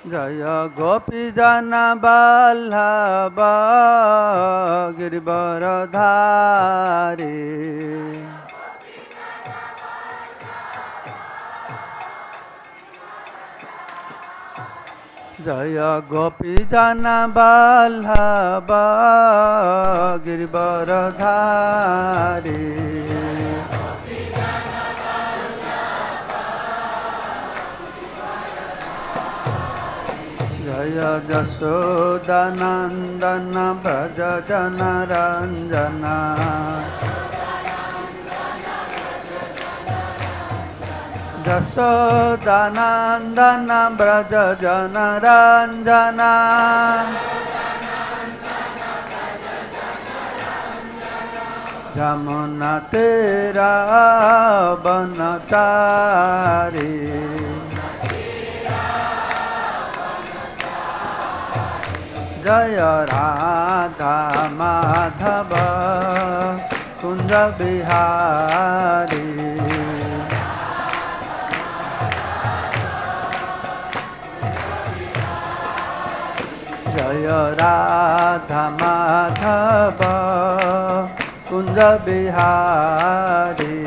जय गोपी जन वल्लभ गिरिवरधारी। जय गोपी जन वल्लभ गिरिवरधारी। जय यशोदानंदन व्रज जनरंजन। यशोदानंदन व्रज जनरंजन। जमुना तेरा बनचारी। जय राधा माधव कुंज बिहारी। जय राधा माधव कुंज बिहारी।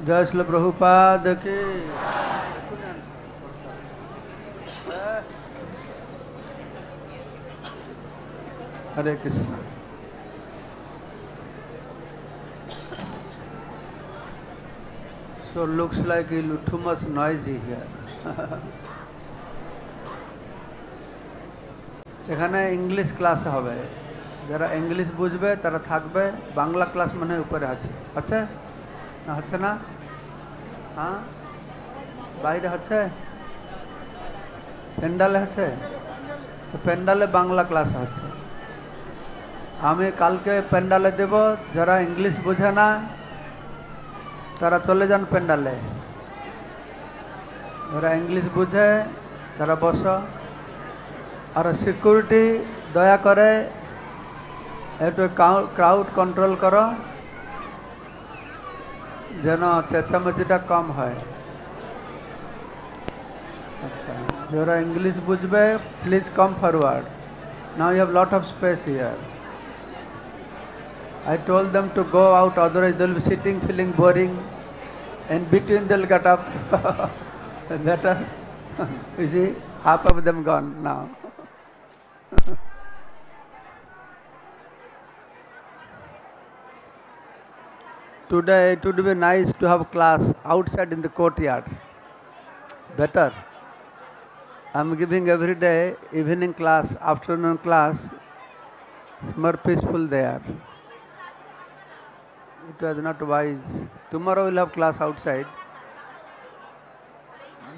जय श्री प्रभुपाद की। Hare Krishna. So looks like too much noisy here. এখানে ইংলিশ ক্লাস হবে, যারা ইংলিশ বুঝবে তারা থাকবে, বাংলা ক্লাস মানে উপরে আছে। আছে না হচ্ছে না? হ্যাঁ, বাইরে হচ্ছে, প্যান্ডালে হচ্ছে, প্যান্ডালে বাংলা ক্লাস হচ্ছে। আমি কালকে প্যান্ডালে দেব, যারা ইংলিশ বোঝে না তারা চলে যান প্যান্ডালে, যারা ইংলিশ বুঝে তারা বসো। আর সিকিউরিটি দয়া করে একটু ক্রাউড কন্ট্রোল করো, যেন চেঁচামেচিটা কম হয়। আচ্ছা, যারা ইংলিশ বুঝবে please come forward. Now you have lot of space here. I told them to go out, otherwise they will be sitting feeling boring. In between they will get up. Better. You see, half of them gone now. Today it would be nice to have class outside in the courtyard. Better. I am giving every day evening class, afternoon class. It's more peaceful there. It was not wise. Tomorrow we'll have class outside,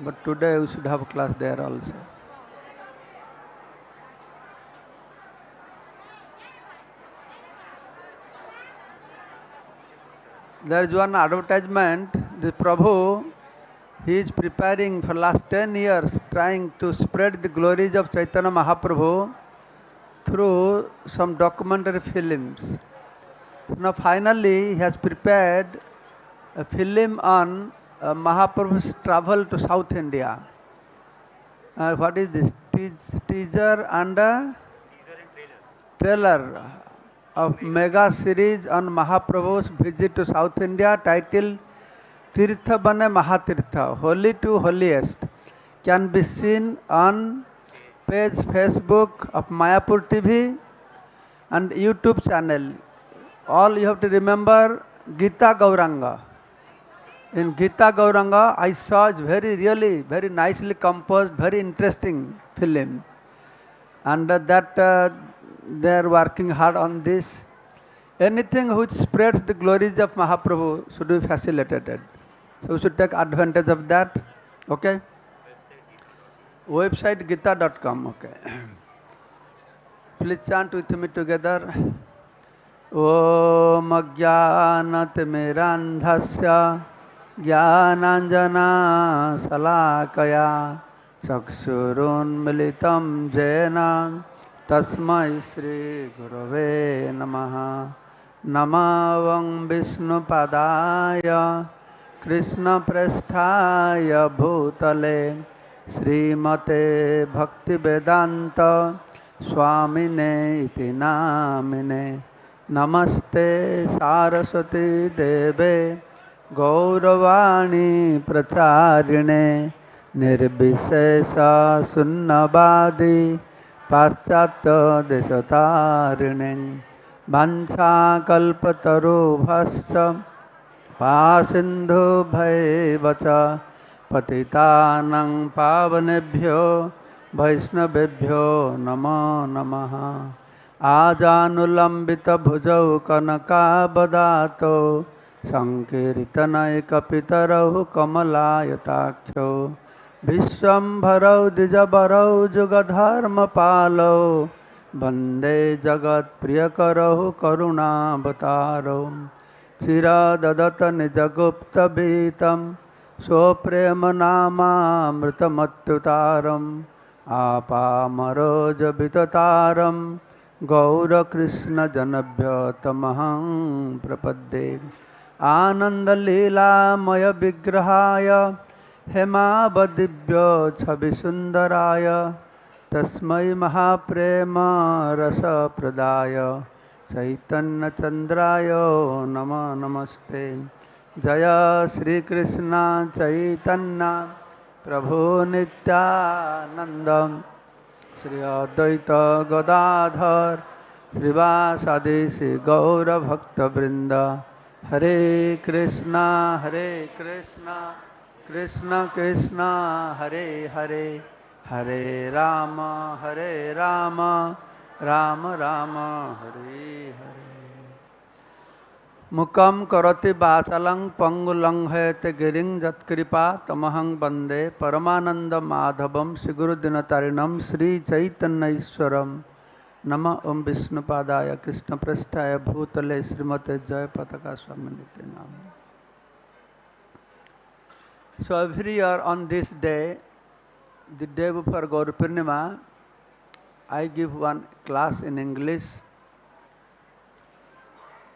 but today we should have class there also. There is one advertisement. The Prabhu, he is preparing for last 10 years, trying to spread the glories of Chaitanya Mahaprabhu through some documentary films. Now finally he has prepared a film on Mahaprabhu's travel to South India. What is this? Teaser and trailer of mega series on Mahaprabhu's visit to South India, titled Tirtha Bane Mahatirtha, Holy to Holiest, can be seen on page Facebook of Mayapur TV and YouTube channel. All you have to remember Gita Goranga. In Gita Goranga, I saw it's really very nicely composed, very interesting film. And that they are working hard on this. Anything which spreads the glories of Mahaprabhu should be facilitated. So we should take advantage of that. Okay? Website gita.com. Okay. Please chant with me together. Om Ajnanatimirandhasya Jnananjana Salakaya Chakshurunmilitam Jena Tasmai Shri Gurave Namaha. नमावं विष्णुपदाय कृष्णप्रेष्ठाय भूतले श्रीमते भक्तिवेदांत स्वामिने इति नामिने। नमस्ते सारस्वती देवे गौरवाणी प्रचारिणे निर्विशेष शून्यवादी पाश्चात्य देशतारिणे। वाञ्छाकल्पतरुभ्यश्च पासिन्धुभ्यैव च पतितानां पावनेभ्यो वैष्णवेभ्यो नमो नमः। आजानुलम्बितभुजौ कनकावदातौ संकीर्तनैकपितरौ कमलायताक्षौ विश्वम्भरौ द्विजवरौ जुगधर्मपालौ वन्दे जगत्प्रियकरौ करुणावतारौ। चिरददत निजगुप्तभीतं स्वप्रेमनामामृतमत्युतारम् आपामरोजविततारं गौरकृष्णजनभ्यतमहं प्रपद्ये। आनन्दलीलामय विग्रहाय हेमावदिव्य छविसुन्दराय तस्मै महाप्रेम रसप्रदाय चैतन्यचन्द्राय नमः नमस्ते। जय श्री कृष्ण चैतन्य प्रभु नित्यानंद श्री अद्वैत गदाधर श्रीवासादि श्री गौरभक्तवृंद। हरे कृष्णा कृष्ण कृष्ण हरे हरे हरे राम राम राम हरे हरे। मुकं करोति वाचालं पंगुलंघयते गिरिं यत्कृपा तमहं वन्दे परमानंद माधवं श्रीगुरुदिनतारिणं श्रीचैतन्यईश्वरं। नमः ओं विष्णुपादाय कृष्णप्रेष्ठाय भूतले श्रीमते जयपताका स्वामिनिते नाम। So every year on this day, the day before Gaur Purnima, I give one class in English.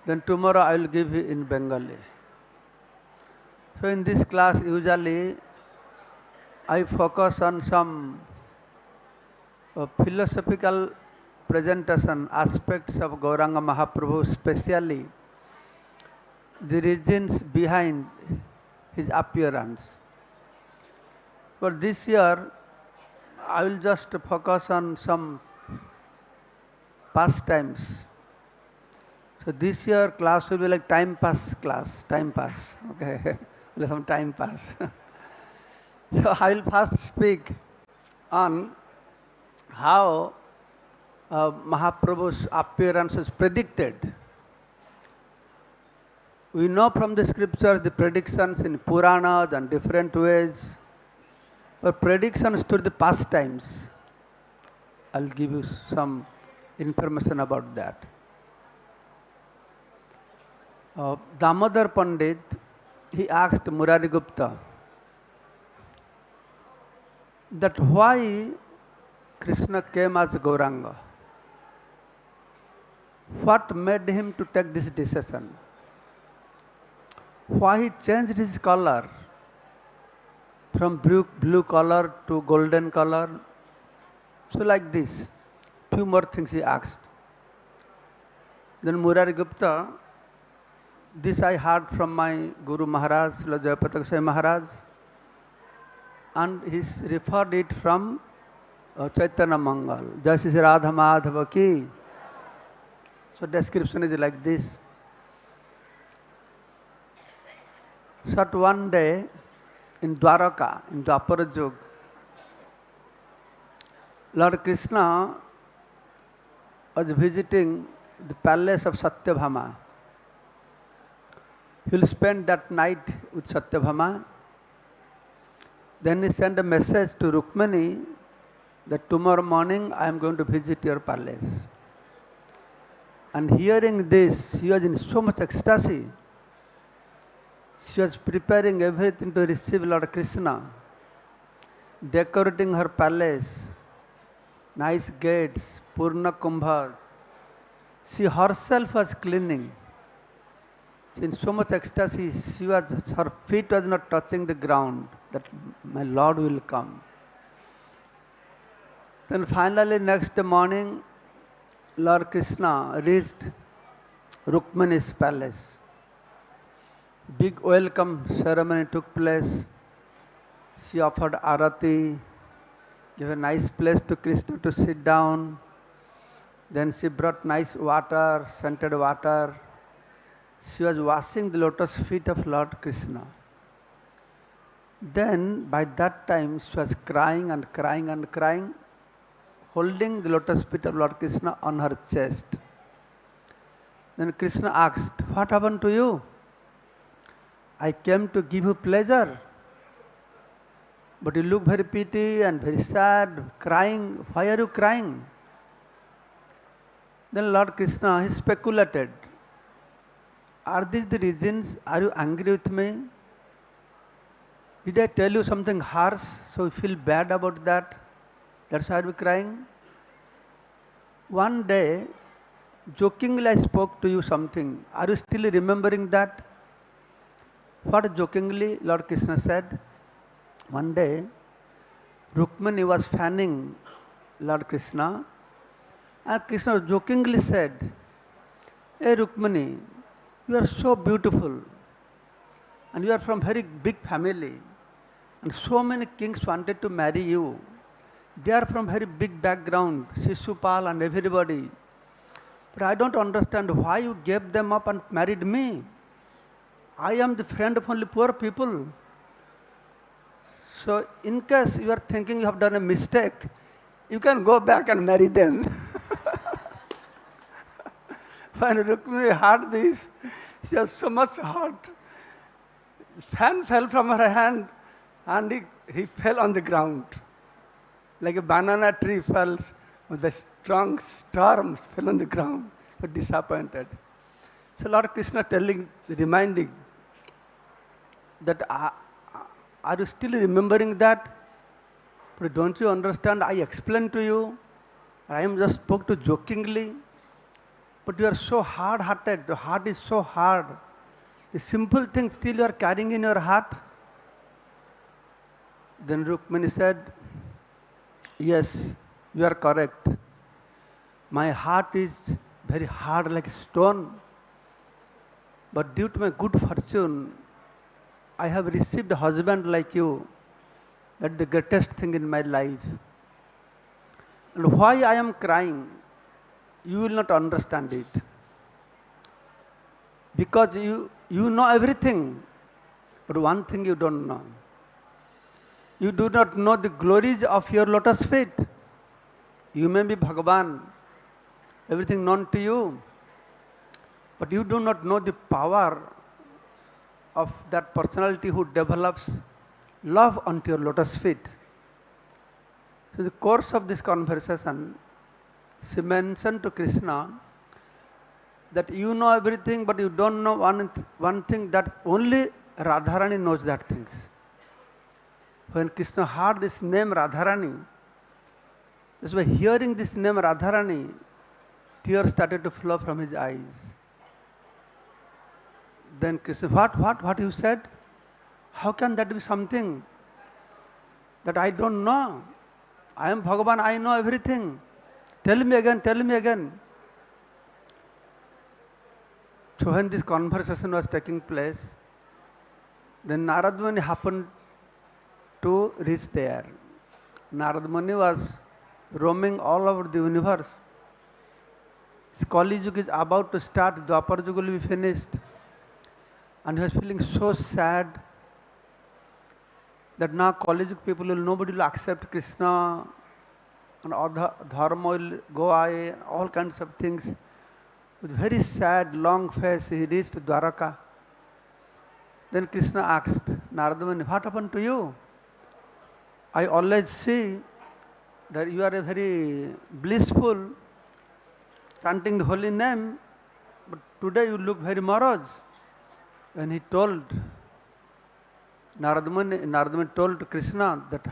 Then tomorrow I will give it in Bengali. So in this class usually I focus on some philosophical presentation aspects of Goranga Mahaprabhu, especially the reasons behind his appearance. But this year I will just focus on some pastimes. So this year class will be like time pass class, time pass, okay, some time pass. So I will first speak on how Mahaprabhu's appearance is predicted. We know from the scriptures the predictions in Puranas and different ways, but predictions to the pastimes, I'll give you some information about that. Damodar Pandit, he asked Murari Gupta that why Krishna came as Goranga. What made him to take this decision? Why he changed his color from blue color to golden color? So like this, few more things he asked. Then Murari Gupta, this I heard from my Guru Maharaj, Srimad Bhagavatam Swami Maharaj, and he referred it from Chaitanya Mangal. Jai Shri Radha Madhava ki. So description is like this. So at one day in Dwaraka, in Dwapara Yug, Lord Krishna was visiting the palace of Satyabhama. He will spend that night with Satyabhama. Then he sent a message to Rukmani that tomorrow morning I am going to visit your palace. And hearing this, she was in so much ecstasy. She was preparing everything to receive Lord Krishna, decorating her palace, nice gates, Purna Kumbha. She herself was cleaning In so much ecstasy, her feet was not touching the ground, that my Lord will come. Then finally next morning, Lord Krishna reached Rukmani's palace. Big welcome ceremony took place. She offered arati, gave a nice place to Krishna to sit down. Then she brought nice water, scented water. She was washing the lotus feet of Lord Krishna. Then by that time she was crying and crying and crying, holding the lotus feet of Lord Krishna on her chest. Then Krishna asked, "What happened to you? I came to give you pleasure, but you look very pity and very sad, crying. Why are you crying?" Then Lord Krishna, he speculated, "Are these the reasons? Are you angry with me? Did I tell you something harsh, so you feel bad about that? That's why you are crying?" One day, jokingly I spoke to you something. Are you still remembering that? What jokingly Lord Krishna said? One day, Rukmani was fanning Lord Krishna, and Krishna jokingly said, "Hey Rukmani, you are so beautiful, and you are from very big family, and so many kings wanted to marry you. They are from very big background, Shishupal and everybody. But I don't understand why you gave them up and married me. I am the friend of only poor people. So in case you are thinking you have done a mistake, you can go back and marry them." When Rukmini heard this, she was so much hurt. Fan fell from her hand and he fell on the ground. Like a banana tree falls with a strong storm, fell on the ground, but disappointed. So Lord Krishna reminding that, are you still remembering that? But don't you understand? I explained to you. I am just spoke to jokingly. But you are so hard-hearted. The heart is so hard. The simple thing still you are carrying in your heart. Then Rukmini said, "Yes, you are correct. My heart is very hard like stone. But due to my good fortune, I have received a husband like you. That's the greatest thing in my life. And why I am crying, you will not understand it. Because you know everything, but one thing you don't know. You do not know the glories of your lotus feet. You may be Bhagavan, everything known to you, but you do not know the power of that personality who develops love unto your lotus feet." So in the course of this conversation, she mentioned to Krishna that you know everything, but you don't know one thing, that only Radharani knows that things. When Krishna heard this name Radharani, just by hearing this name Radharani, tears started to flow from his eyes. Then Krishna, what you said? How can that be something that I don't know? I am Bhagavan, I know everything. Tell me again, tell me again. So when this conversation was taking place, then Narad Muni happened to reach there. Narad Muni was roaming all over the universe. His Kali Yuga is about to start, Dwapar Yuga will be finished. And he was feeling so sad that now Kali Yuga people nobody will accept Krishna, and all the dharma will go away, all kinds of things. With very sad, long face, he reached Dwaraka. Then Krishna asked Narada Muni, "What happened to you? I always see that you are a very blissful, chanting the holy name, but today you look very morose." When he told, Narada Muni told Krishna that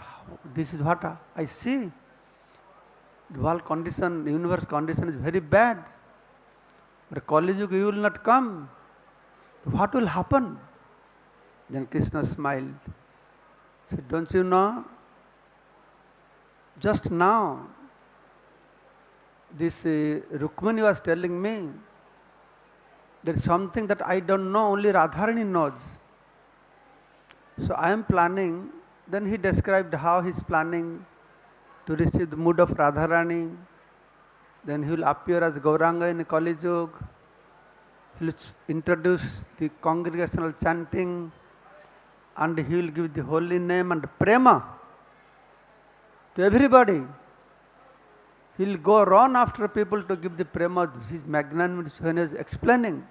this is what I see. The world condition, the universe condition is very bad. But Kali Yuga you will not come. What will happen? Then Krishna smiled. Said, don't you know? Just now, this Rukmani was telling me, there is something that I don't know, only Radharani knows. So I am planning. Then he described how he is planning to receive the mood of Radharani. Then he will appear as Goranga in Kali Yuga. He will introduce the congregational chanting, and he will give the holy name and prema to everybody. He will go run after people to give the prema. His magnanimity when he is explaining.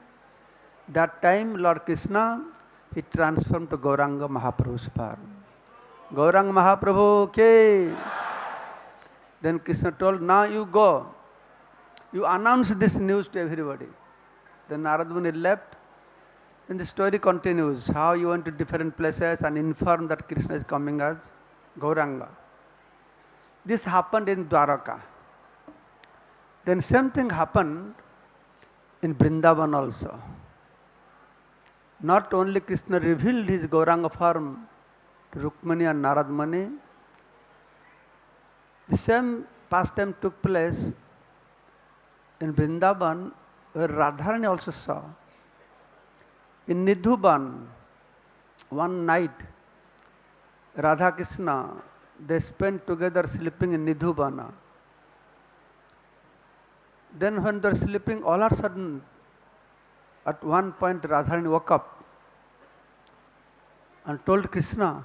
That time Lord Krishna, he transformed to Goranga Mahaprabhu's form. Goranga Mahaprabhu ke. Then Krishna told, now you go. You announce this news to everybody. Then Narad Muni left. Then the story continues, how you went to different places and informed that Krishna is coming as Goranga. This happened in Dwaraka. Then same thing happened in Vrindavan also. Not only Krishna revealed his Goranga form to Rukmani and Narad Muni, the same pastime took place in Vrindavan, where Radharani also saw. In Nidhuban, one night, Radha Krishna, they spent together sleeping in Nidhubana. Then when they were sleeping, all of a sudden, at one point Radharani woke up and told Krishna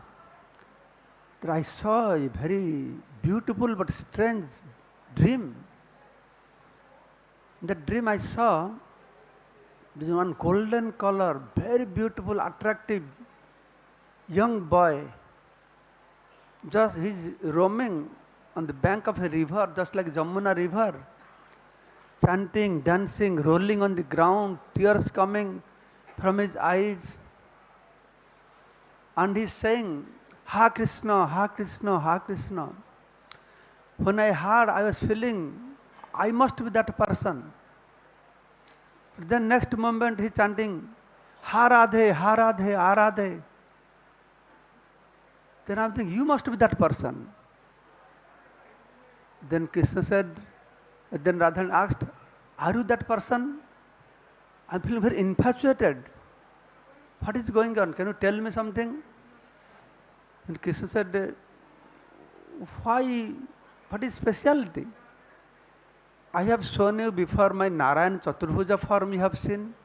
that I saw a very beautiful but strange dream. In that dream I saw this one golden color, very beautiful, attractive young boy. Just he's roaming on the bank of a river, just like Jamuna river, chanting, dancing, rolling on the ground, tears coming from his eyes. And he's saying, Ha Krishna, Ha Krishna, Ha Krishna. When I heard, I was feeling, I must be that person. Then next moment he's chanting, Ha Radhe, Ha Radhe, Ha Radhe. Then I'm thinking, you must be that person. Then Krishna said, then Radharani asked, are you that person? I'm feeling very infatuated. What is going on? Can you tell me something? And Krishna said, why? What is speciality? I have shown you before my Narayan Chaturbhuja form you have seen.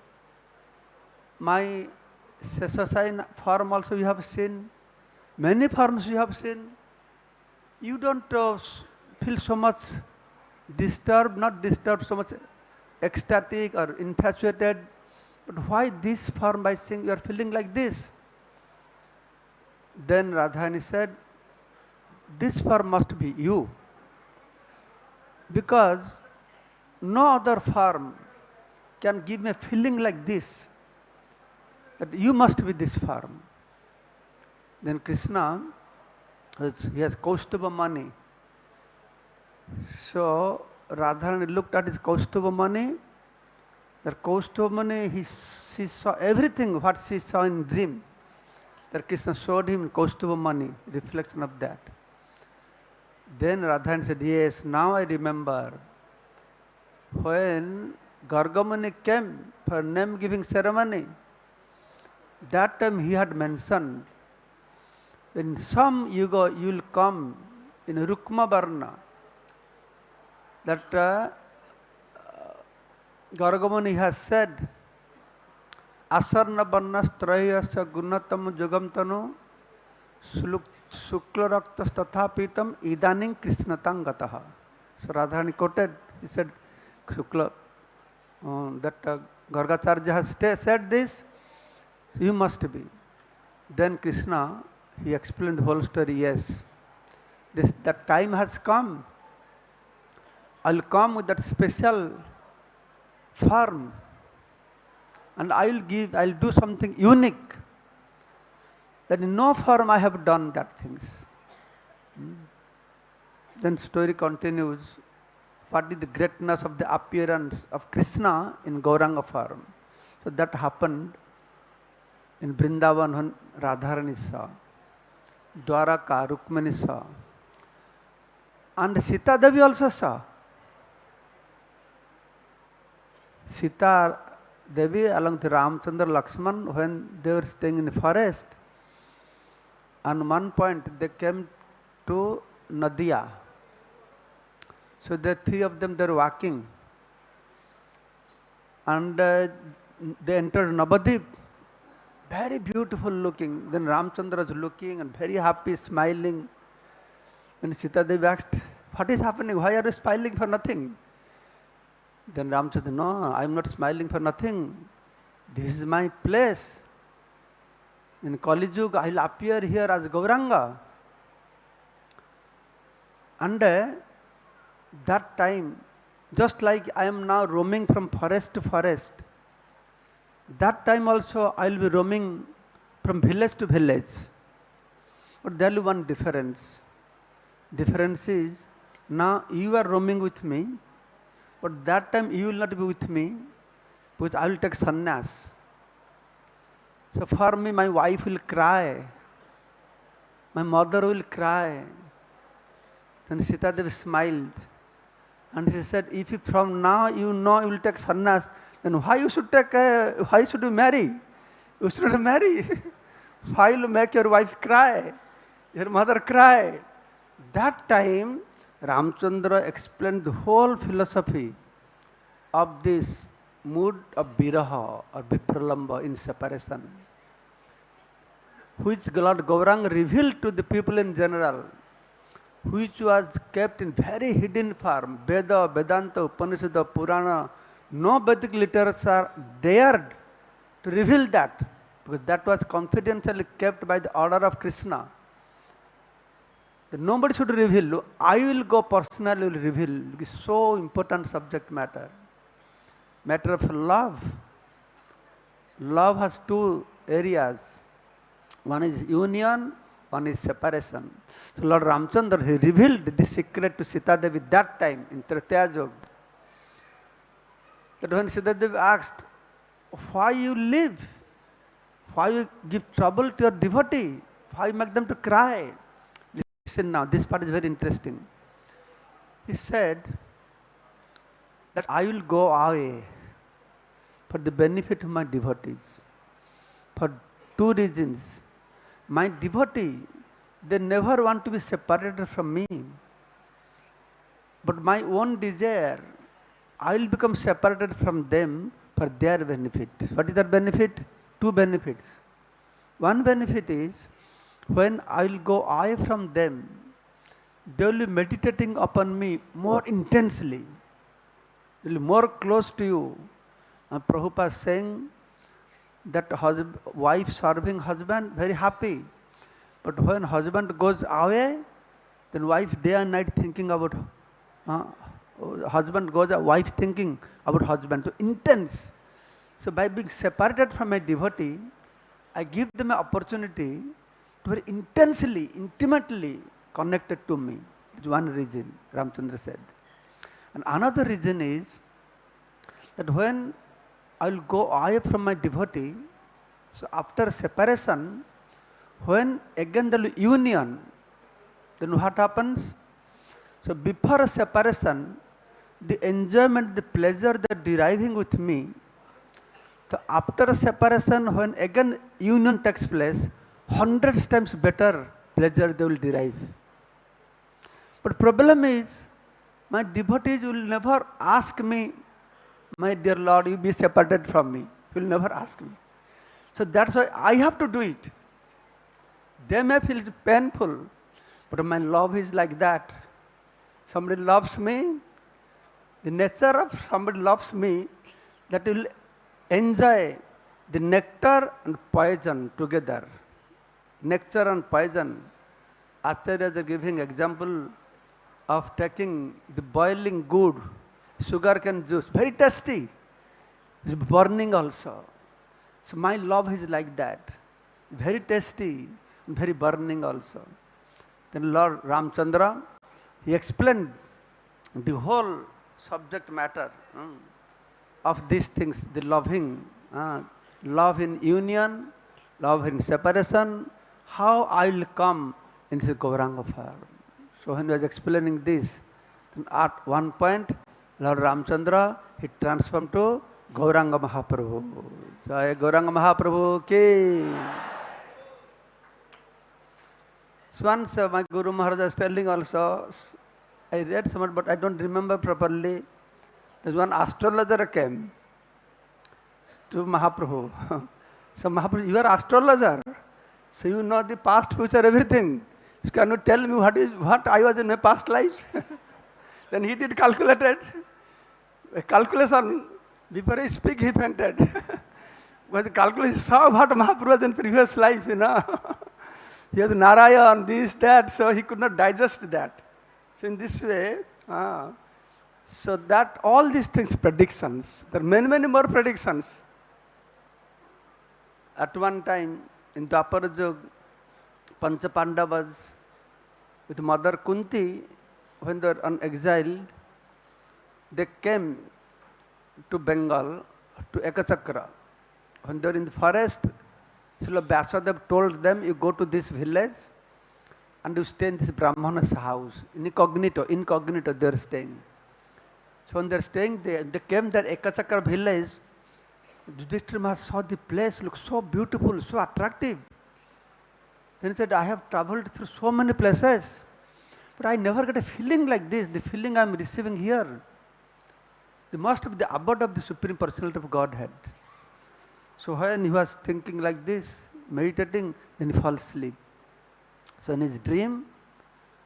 My Sesasai form also you have seen. Many forms you have seen. You don't feel so much disturbed, not disturbed, so much ecstatic or infatuated. But why this form by seeing you are feeling like this? Then Radharani said, this form must be you. Because no other form can give me a feeling like this, that you must be this form. Then Krishna, he has Kaustubha money. So Radharani looked at his Kaustubha money. That Kaustubha money, she saw everything what she saw in dream. That Krishna showed him Kaustubha money, reflection of that. Then Radharani said, yes, now I remember. When Gargamuni came for name giving ceremony, that time he had mentioned, in some yuga you will come in Rukma Varna, that Gargamuni has said, Asarna Varnas Trayasya Gunatam Jugamtanu Sukla Raktas Tathapitam Idaning Krishnatang Gataha. So Radharani quoted, he said, Shukla, that Gargacharya has said this, so you must be. Then Krishna, he explained the whole story, yes, that time has come. I'll come with that special form and I'll do something unique. That in no form I have done that things. Then story continues. What is the greatness of the appearance of Krishna in Goranga form? So that happened in Vrindavan when Radharani saw, Dwaraka, Rukmani saw, and Sita Devi also saw. Sita Devi along with Ramachandra, Lakshman, when they were staying in the forest, on one point they came to Nadia. So the three of them, they were walking, and they entered Navadip, very beautiful looking. Then Ramachandra was looking and very happy, smiling. And Sita Devi asked, "What is happening? Why are you smiling for nothing?" Then Ramachandra, "No, I am not smiling for nothing. This is my place. In Kali Yuga, I will appear here as Goranga." And that time, just like I am now roaming from forest to forest, that time also I will be roaming from village to village. But there is one difference. Difference is, now you are roaming with me, but that time you will not be with me, because I will take sannyas. So for me, my wife will cry, my mother will cry. Then Sita Devi smiled, and she said, "If you, from now you know you will take sannyas, then why you should take? Why should you marry? You should not marry. Why will you make your wife cry, your mother cry?" That time, Ramachandra explained the whole philosophy of this mood of viraha or vipralamba in separation, which Lord Gauranga revealed to the people in general, which was kept in very hidden form. Veda, Vedanta, Upanishad, Purana, no Vedic literature dared to reveal that, because that was confidentially kept by the order of Krishna. That nobody should reveal. I will go personally reveal. It is so important subject matter. Matter of love. Love has two areas. One is union, one is separation. So Lord Ramachandra, he revealed this secret to Sita Devi that time in Tritya Yuga. That when Sita Devi asked, "Why you live? Why you give trouble to your devotee? Why you make them to cry?" Listen now, this part is very interesting. He said that I will go away for the benefit of my devotees. For two reasons. My devotee, they never want to be separated from me. But my own desire, I will become separated from them for their benefit. What is their benefit? Two benefits. One benefit is, when I will go away from them, they will be meditating upon me more intensely. They will be more close to you. And Prabhupada is saying that wife serving husband, very happy. But when husband goes away, then wife day and night thinking about husband goes, wife thinking about husband. So intense. So by being separated from my devotee, I give them an opportunity to very intensely, intimately connected to me. It's one reason, Ramachandra said. And another reason is that when I will go away from my devotee, so after separation, when again the union, then what happens? So before separation, the enjoyment, the pleasure they are deriving with me, so after separation, when again union takes place, 100 times better pleasure they will derive. But problem is, my devotees will never ask me, "My dear Lord, you be separated from me." He will never ask me. So that's why I have to do it. They may feel it painful, but my love is like that. Somebody loves me, the nature of somebody loves me, that will enjoy the nectar and poison together. Nectar and poison. Acharyas are giving example of taking the boiling good sugarcane juice, very tasty. It's burning also. So my love is like that, very tasty, very burning also. Then Lord Ramachandra, he explained the whole subject matter of these things, the loving, love in union, love in separation, how I will come in this Goranga form. So when he was explaining this, at one point, Lord Ramachandra, he transformed to Goranga Mahaprabhu. Jai Goranga Mahaprabhu ki. Once my Guru Maharaj was telling also, I read somewhat but I don't remember properly. There's one astrologer came to Mahaprabhu. So Mahaprabhu, you are astrologer. So you know the past, future, everything. So can you tell me what I was in my past life? Then he did calculated. A calculation, before I speak, he fainted. But the calculation saw what Mahaprabhu was in previous life, you know. He has Narayan, this, that, so he could not digest that. So in this way, so that all these things, predictions, there are many, many more predictions. At one time, in Dwapara Yuga, Pancha Pandavas with Mother Kunti, when they were on exile, they came to Bengal, to Ekachakra. When they were in the forest, Srila Vyasadeva told them, you go to this village and you stay in this Brahmana's house. Incognito they are staying. So when they are staying there, they came to Ekachakra village. Yudhishthira Maharaj saw the place, looked so beautiful, so attractive. Then he said, I have traveled through so many places, but I never get a feeling like this, the feeling I am receiving here. They must be the abode of the Supreme Personality of Godhead. So when he was thinking like this, meditating, then he falls asleep. So in his dream,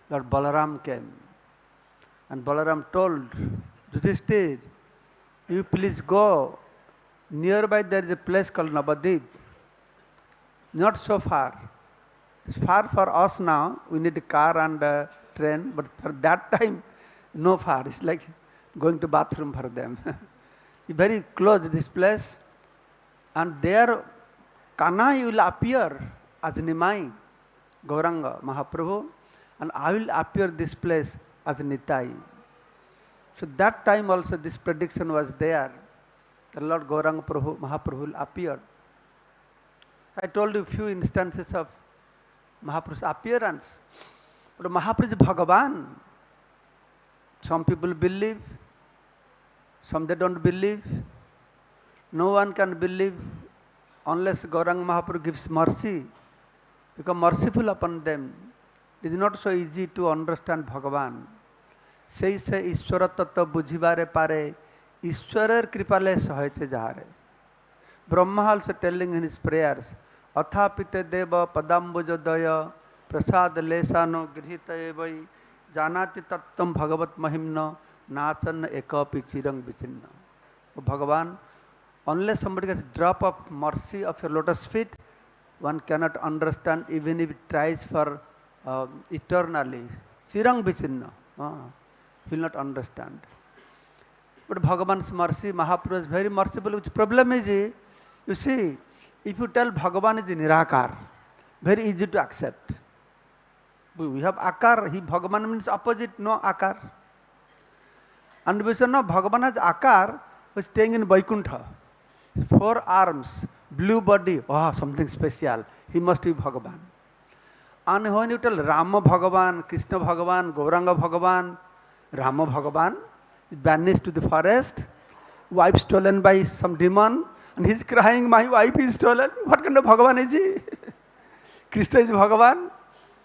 Lord Balaram came. And Balaram told Yudhishthira, you please go. Nearby there is a place called Navadip. Not so far. It's far for us now. We need a car and a train. But for that time, no far. It's like going to bathroom for them. Very close this place. And there Kanai will appear as Nimai, Goranga, Mahaprabhu. And I will appear this place as Nitai. So that time also this prediction was there. The Lord Goranga Prabhu, Mahaprabhu will appear. I told you a few instances of Mahaprabhu's appearance. But Mahaprabhu is Bhagavan. Some people believe, some they don't believe. No one can believe unless Goranga Mahaprabhu gives mercy, become merciful upon them. It is not so easy to understand Bhagavan. Sei se Ishwara tattva bujhibare pare, Ishwarar kripale sahache jahare. Brahma also telling in his prayers, Athapite deva padambujadaya prasad lesano grihita evai janati tattam bhagavat mahimna nachan ekapi chirang vichinna. Oh Bhagavan, unless somebody gets a drop of mercy of your lotus feet, one cannot understand even if it tries for eternally. Chirang vichinna. He will not understand. But Bhagavan's mercy, Mahaprabhu is very merciful. Which problem is, you see, if you tell Bhagavan is Nirakar, very easy to accept. We have Akar, Bhagavan means opposite, no Akar. And we say, no, Bhagavan has Akar, who is staying in Vaikuntha. 4 arms, blue body, something special. He must be Bhagavan. And when you tell Rama Bhagavan, Krishna Bhagavan, Goranga Bhagavan, Rama Bhagavan is banished to the forest, wife stolen by some demon, and he is crying, my wife is stolen. What kind of Bhagavan is he? Krishna is Bhagavan,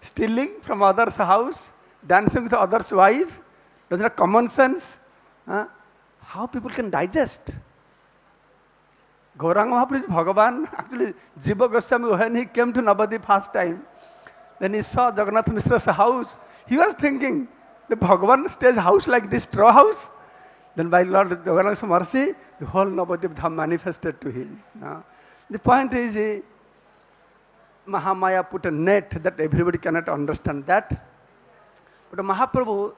stealing from others' house, dancing with others' wife. Doesn't have common sense. How people can digest? Goranga Mahaprabhu is Bhagavan. Actually, Jiva Goswami, when he came to Navadip first time, then he saw Jagannath Mishra's house. He was thinking, the Bhagavan stays house like this straw house. Then by Lord Jagannath's mercy, the whole Navadip Dham manifested to him. The point is, Mahamaya put a net that everybody cannot understand that. But Mahaprabhu,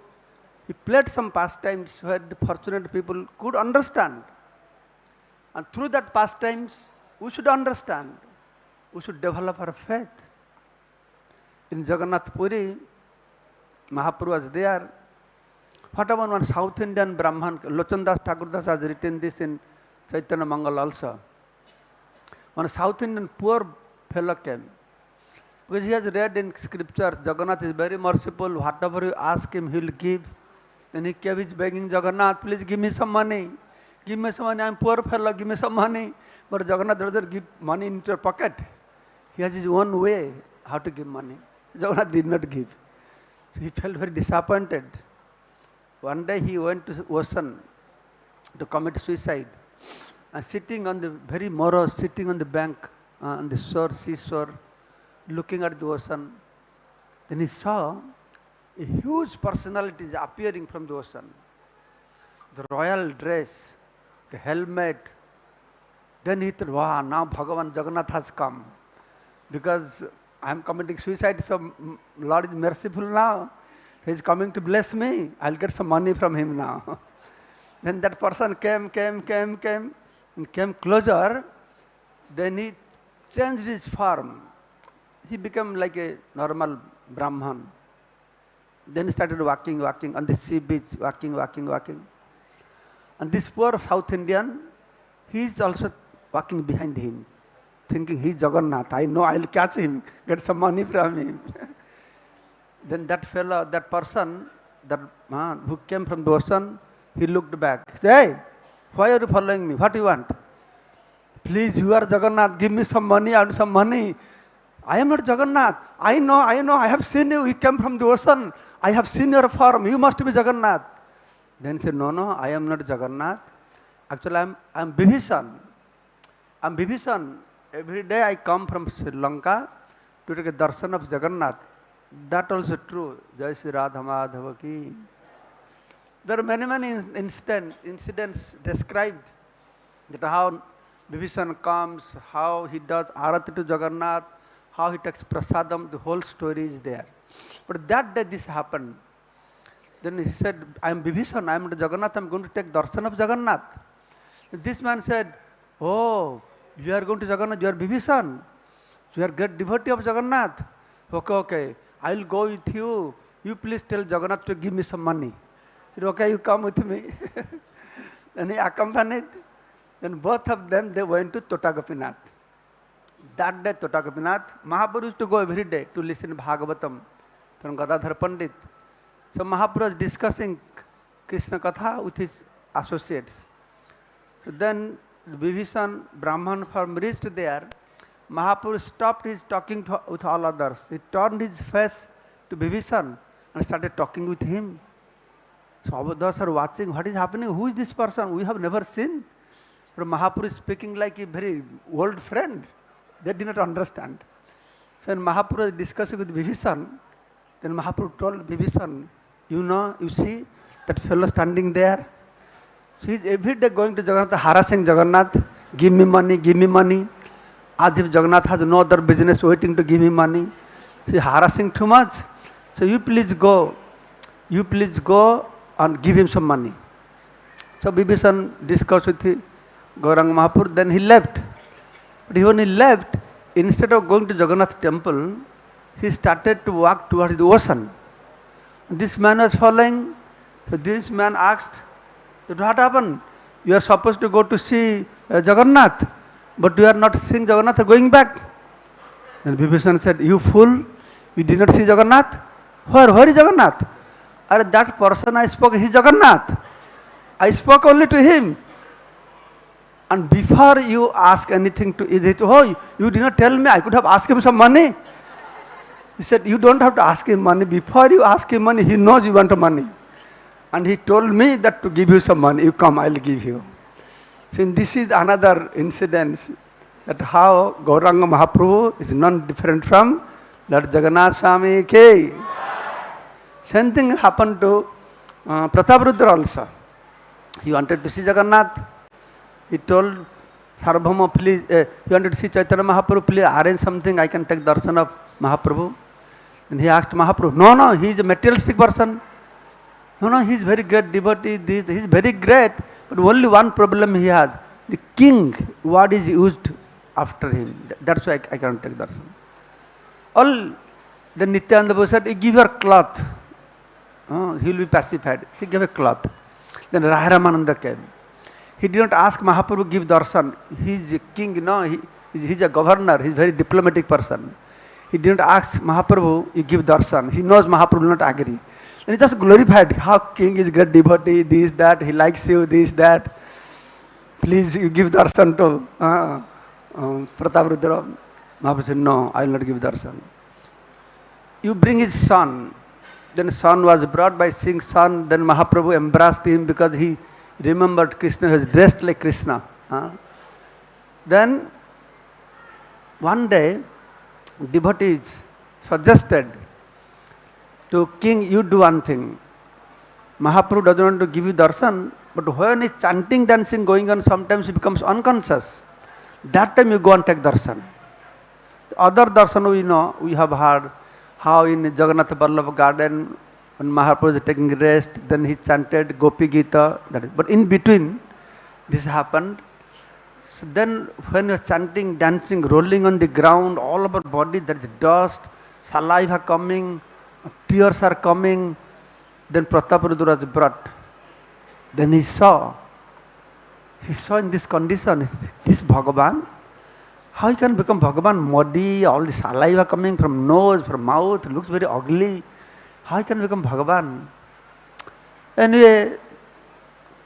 he played some pastimes where the fortunate people could understand. And through that pastimes, we should understand. We should develop our faith. In Jagannath Puri, Mahaprabhu was there. What about one South Indian Brahman? Lochandas Thakurdas has written this in Chaitanya Mangal also. One South Indian poor fellow came. Because he has read in scripture, Jagannath is very merciful, whatever you ask him, he will give. Then he came, he's begging Jagannath, please give me some money. Give me some money, I'm poor fellow, give me some money. But Jagannath doesn't give money into your pocket. He has his own way how to give money. Jagannath did not give. So he felt very disappointed. One day he went to the ocean to commit suicide. And sitting on the very morose, sitting on the bank, on the shore, seashore, looking at the ocean. Then he saw a huge personality appearing from the ocean. The royal dress, the helmet. Then he thought, wow, now Bhagavan Jagannath has come. Because I am committing suicide, so Lord is merciful now. He is coming to bless me. I'll get some money from him now. Then that person came, and came closer. Then he changed his form. He became like a normal Brahman. Then he started walking on the sea beach, walking. And this poor South Indian, he is also walking behind him, thinking he is Jagannath. I know I'll catch him, get some money from him. Then that fellow, that person, that man who came from the ocean, he looked back. He said, hey, why are you following me? What do you want? Please, you are Jagannath, give me some money, I want some money. I am not Jagannath. I know, I have seen you. You came from the ocean. I have seen your form. You must be Jagannath. Then he said, no, I am not Jagannath. Actually, I am Bibhishan. I am Bibhishan. Every day I come from Sri Lanka to take a darshan of Jagannath. That also true. Jai Shri Radha Madhava ki. There are many incidents described that how Bibhishan comes, how he does arati to Jagannath, how he takes prasadam, the whole story is there. But that day this happened. Then he said, I am Bibhishan, I am Jagannath, I am going to take darshan of Jagannath. This man said, oh, you are going to Jagannath, you are Bibhishan. You are great devotee of Jagannath. Okay, I will go with you. You please tell Jagannath to give me some money. He said, okay, you come with me. Then he accompanied. Then both of them, they went to Tota Gopinath. That day, Tota Gopinath, Mahaprabhu used to go every day to listen Bhagavatam from Gadadhar Pandit. So Mahaprabhu was discussing Krishna Katha with his associates. So then Bibhishan Brahman form reached there. Mahaprabhu stopped his talking with all others. He turned his face to Bibhishan and started talking with him. So others are watching, what is happening? Who is this person? We have never seen. But Mahaprabhu is speaking like a very old friend. They did not understand. So when Mahaprabhu is discussing with Bibhishan, then Mahaprabhu told Bibhishan, you know, you see that fellow standing there? So he is every day going to Jagannath, harassing Jagannath, give me money. As if Jagannath has no other business waiting to give him money. So he is harassing too much. So you please go and give him some money. So Bibhishan discussed with Goranga Mahaprabhu, then he left. But when he left, instead of going to Jagannath temple, he started to walk towards the ocean. This man was following. So this man asked, what happened? You are supposed to go to see Jagannath, but you are not seeing Jagannath, going back. And Bibhishan said, you fool, you did not see Jagannath? Where is Jagannath? That person I spoke, he is Jagannath. I spoke only to him. And before you ask anything to it, oh, you did not tell me, I could have asked him some money. He said, you don't have to ask him money. Before you ask him money, he knows you want money. And he told me that to give you some money. You come, I will give you. Since this is another incident, that how Goranga Mahaprabhu is not different from Lord Jagannath Swami Ki. Same thing happened to Prataparudra also. He wanted to see Jagannath. He told Sarvabhauma, please, he wanted to see Chaitanya Mahaprabhu, please arrange something, I can take darshan of Mahaprabhu. And he asked Mahaprabhu, no, he is a materialistic person. No, he is very great devotee, he is very great, but only one problem he has. The king, what is used after him. That's why I cannot take darshan. All, then Nityananda Prabhu said, give your cloth. He will be pacified. He gave a cloth. Then Ramananda came. He did not ask Mahaprabhu give darshan. He is a king, no. He's a governor, he's a very diplomatic person. He didn't ask Mahaprabhu, you give darshan. He knows Mahaprabhu will not agree. And he just glorified how king is great devotee, this, that, he likes you, this, that. Please, you give darshan to Prataparudra. Mahaprabhu said, no, I will not give darshan. You bring his son. Then son was brought. By seeing son, then Mahaprabhu embraced him because he remembered Krishna was dressed like Krishna. Then one day, devotees suggested to king, you do one thing. Mahaprabhu doesn't want to give you darshan, but when he's chanting, dancing going on, sometimes he becomes unconscious. That time you go and take darshan. The other darshan we know, we have heard how in Jagannath Vallabha garden, when Mahaprabhu is taking rest, then he chanted Gopi Gita. But in between, this happened. So then when he was chanting, dancing, rolling on the ground, all over body, there is dust, saliva coming, tears are coming. Then Prataparudra was brought. Then he saw in this condition, this Bhagavan, how he can become Bhagavan? Muddy, all the saliva coming from nose, from mouth, looks very ugly. How he can become Bhagavan? Anyway,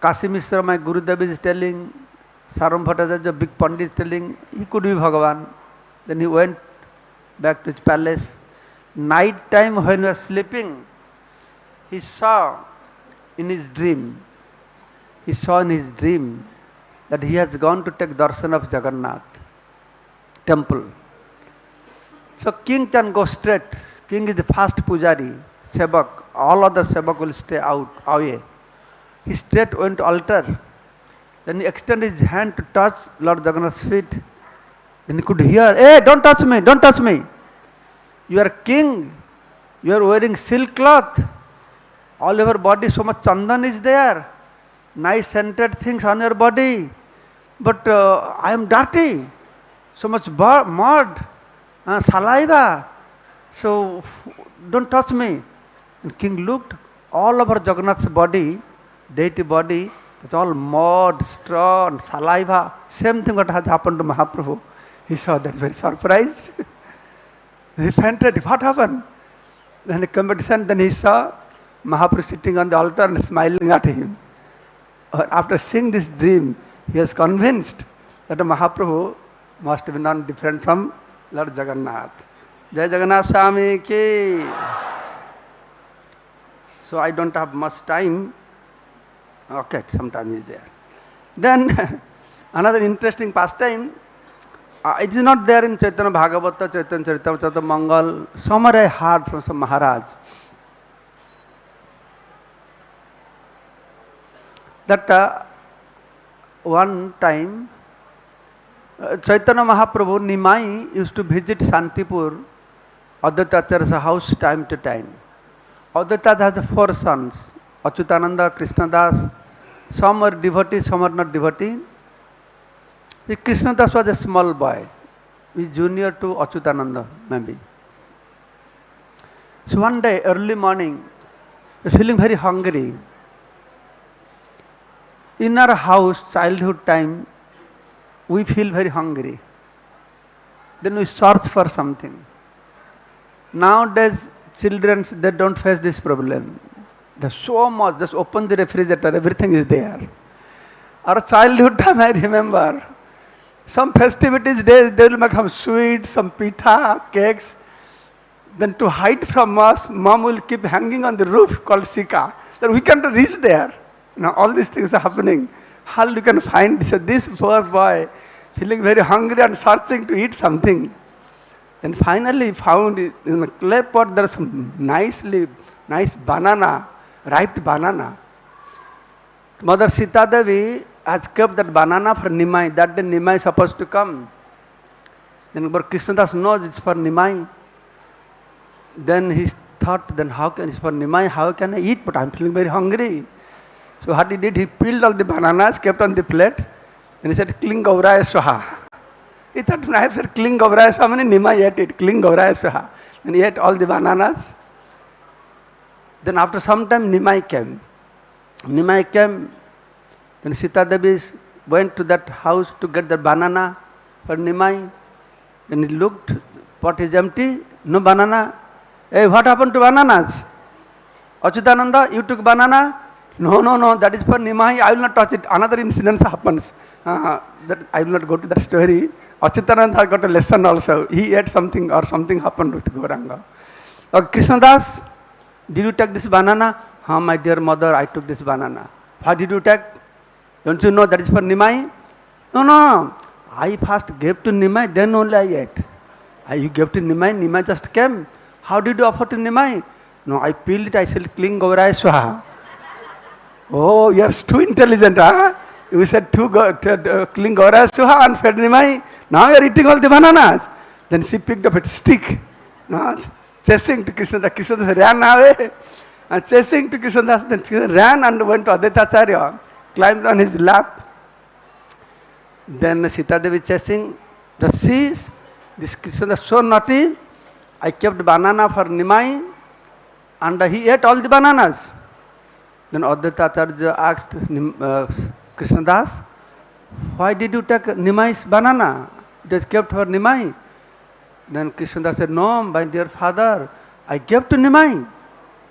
Kashi Mishra, my Gurudev, is telling, Saram Bhattacharya, big Pandit, is telling, he could be Bhagavan. Then he went back to his palace. Night time when he was sleeping, he saw in his dream that he has gone to take darshan of Jagannath temple. So king can go straight. King is the first pujari, sevak. All other sevak will stay away. He straight went to altar. Then he extended his hand to touch Lord Jagannath's feet. Then he could hear, hey, don't touch me, don't touch me. You are king. You are wearing silk cloth. All over body, so much chandan is there. Nice scented things on your body. But I am dirty. So much mud, saliva. So don't touch me. And king looked all over Jagannath's body, deity body, it's all mud, straw, and saliva. Same thing what has happened to Mahaprabhu. He saw that, very surprised. He fainted. What happened? Then he came back to then he saw Mahaprabhu sitting on the altar and smiling at him. After seeing this dream, he was convinced that Mahaprabhu must be none different from Lord Jagannath. Jai Jagannath Swami ki. So I don't have much time. Okay, some time is there. Then another interesting pastime. It is not there in Chaitanya Bhagavatam, Chaitanya Charitamrita, Chaitanya Mangal. Somewhere I heard from some Maharaj that one time Chaitanya Mahaprabhu Nimai used to visit Shantipur, Advaitacharya's house time to time. Advaitacharya has 4 sons, Achyutananda, Krishnadas. Some are devotees, some are not devotees. Krishnadas was a small boy. He is junior to Achyutananda, maybe. So one day, early morning, he was feeling very hungry. In our house, childhood time, we feel very hungry. Then we search for something. Nowadays, children, they don't face this problem. There's so much, just open the refrigerator, everything is there. Our childhood time, I remember, some festivities days, they will make some sweets, some pita, cakes. Then to hide from us, mom will keep hanging on the roof called Sika. Then we can't reach there. Now all these things are happening. How you can find this poor boy feeling very hungry and searching to eat something. Then finally found in a clay pot there is some nice banana, ripe banana. Mother Sita Devi has kept that banana for Nimai. That day Nimai is supposed to come. Then Krishnadas knows it's for Nimai. Then he thought, then how can it's for Nimai? How can I eat? But I'm feeling very hungry. So what he did, he peeled all the bananas, kept on the plate, and he said, Kling Gauraya Swaha. He thought, I have said, Kling Gauraya Swaha, and Nimai ate it, Kling Gauraya Swaha. Then he ate all the bananas. Then after some time, Nimai came. Then Sita Devi went to that house to get the banana. for Nimai. Then he looked, pot is empty, no banana. Hey, what happened to bananas? Achyutananda, you took banana? No, that is for Nimai, I will not touch it. Another incident happens. That I will not go to that story. Achyutananda got a lesson also. He ate something or something happened with Goranga. Krishnadas, did you take this banana? My dear mother, I took this banana. Why did you take? Don't you know that is for Nimai? No. I first gave to Nimai, then only I ate. You gave to Nimai, Nimai just came. How did you offer to Nimai? No, I peeled it, I said, Kling Gauraya Swaha. Oh, you are too intelligent, huh? You said Kling Gauraya Swaha and fed Nimai. Now you are eating all the bananas. Then she picked up a stick, chasing to Krishna. Krishna ran away. And chasing to Krishnadas, then Krishna ran and went to Advaitacharya, climbed on his lap. Then Sita Devi chasing. The seas, this Krishna is so naughty. I kept banana for Nimai and he ate all the bananas. Then Advaitacharya asked Krishnadas, why did you take Nimai's banana? It is kept for Nimai. Then Krishnadas said, no, my dear father, I gave to Nimai.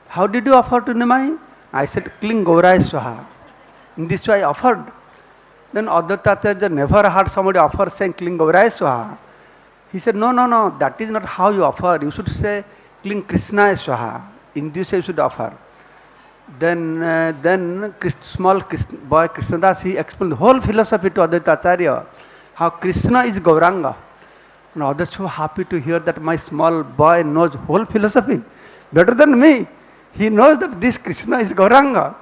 How did you offer to Nimai? I said, Kling Gauraya Swaha. In this way I offered. Then Advaitacharya never heard somebody offer saying Kling Gauraya Swaha. He said, no, that is not how you offer. You should say Kling Krishnaya Swaha. In this way you should offer. Then small boy Krishnadas, he explained the whole philosophy to Advaitacharya. How Krishna is Goranga. And others so happy to hear that my small boy knows whole philosophy better than me. He knows that this Krishna is Goranga.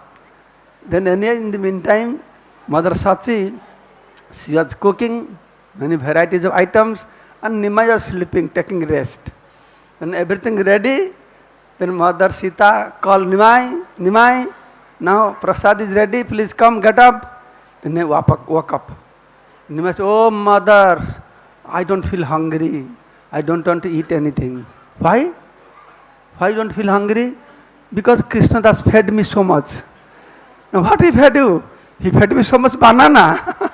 Then in the meantime, Mother Sachi, she was cooking many varieties of items and Nimai was sleeping, taking rest. When everything ready, then Mother Sita called Nimai, now prasad is ready, please come, get up. Then he woke up. Nimai said, oh mother, I don't feel hungry. I don't want to eat anything. Why? Why don't feel hungry? Because Krishna has fed me so much. Now what he fed you? He fed me so much banana.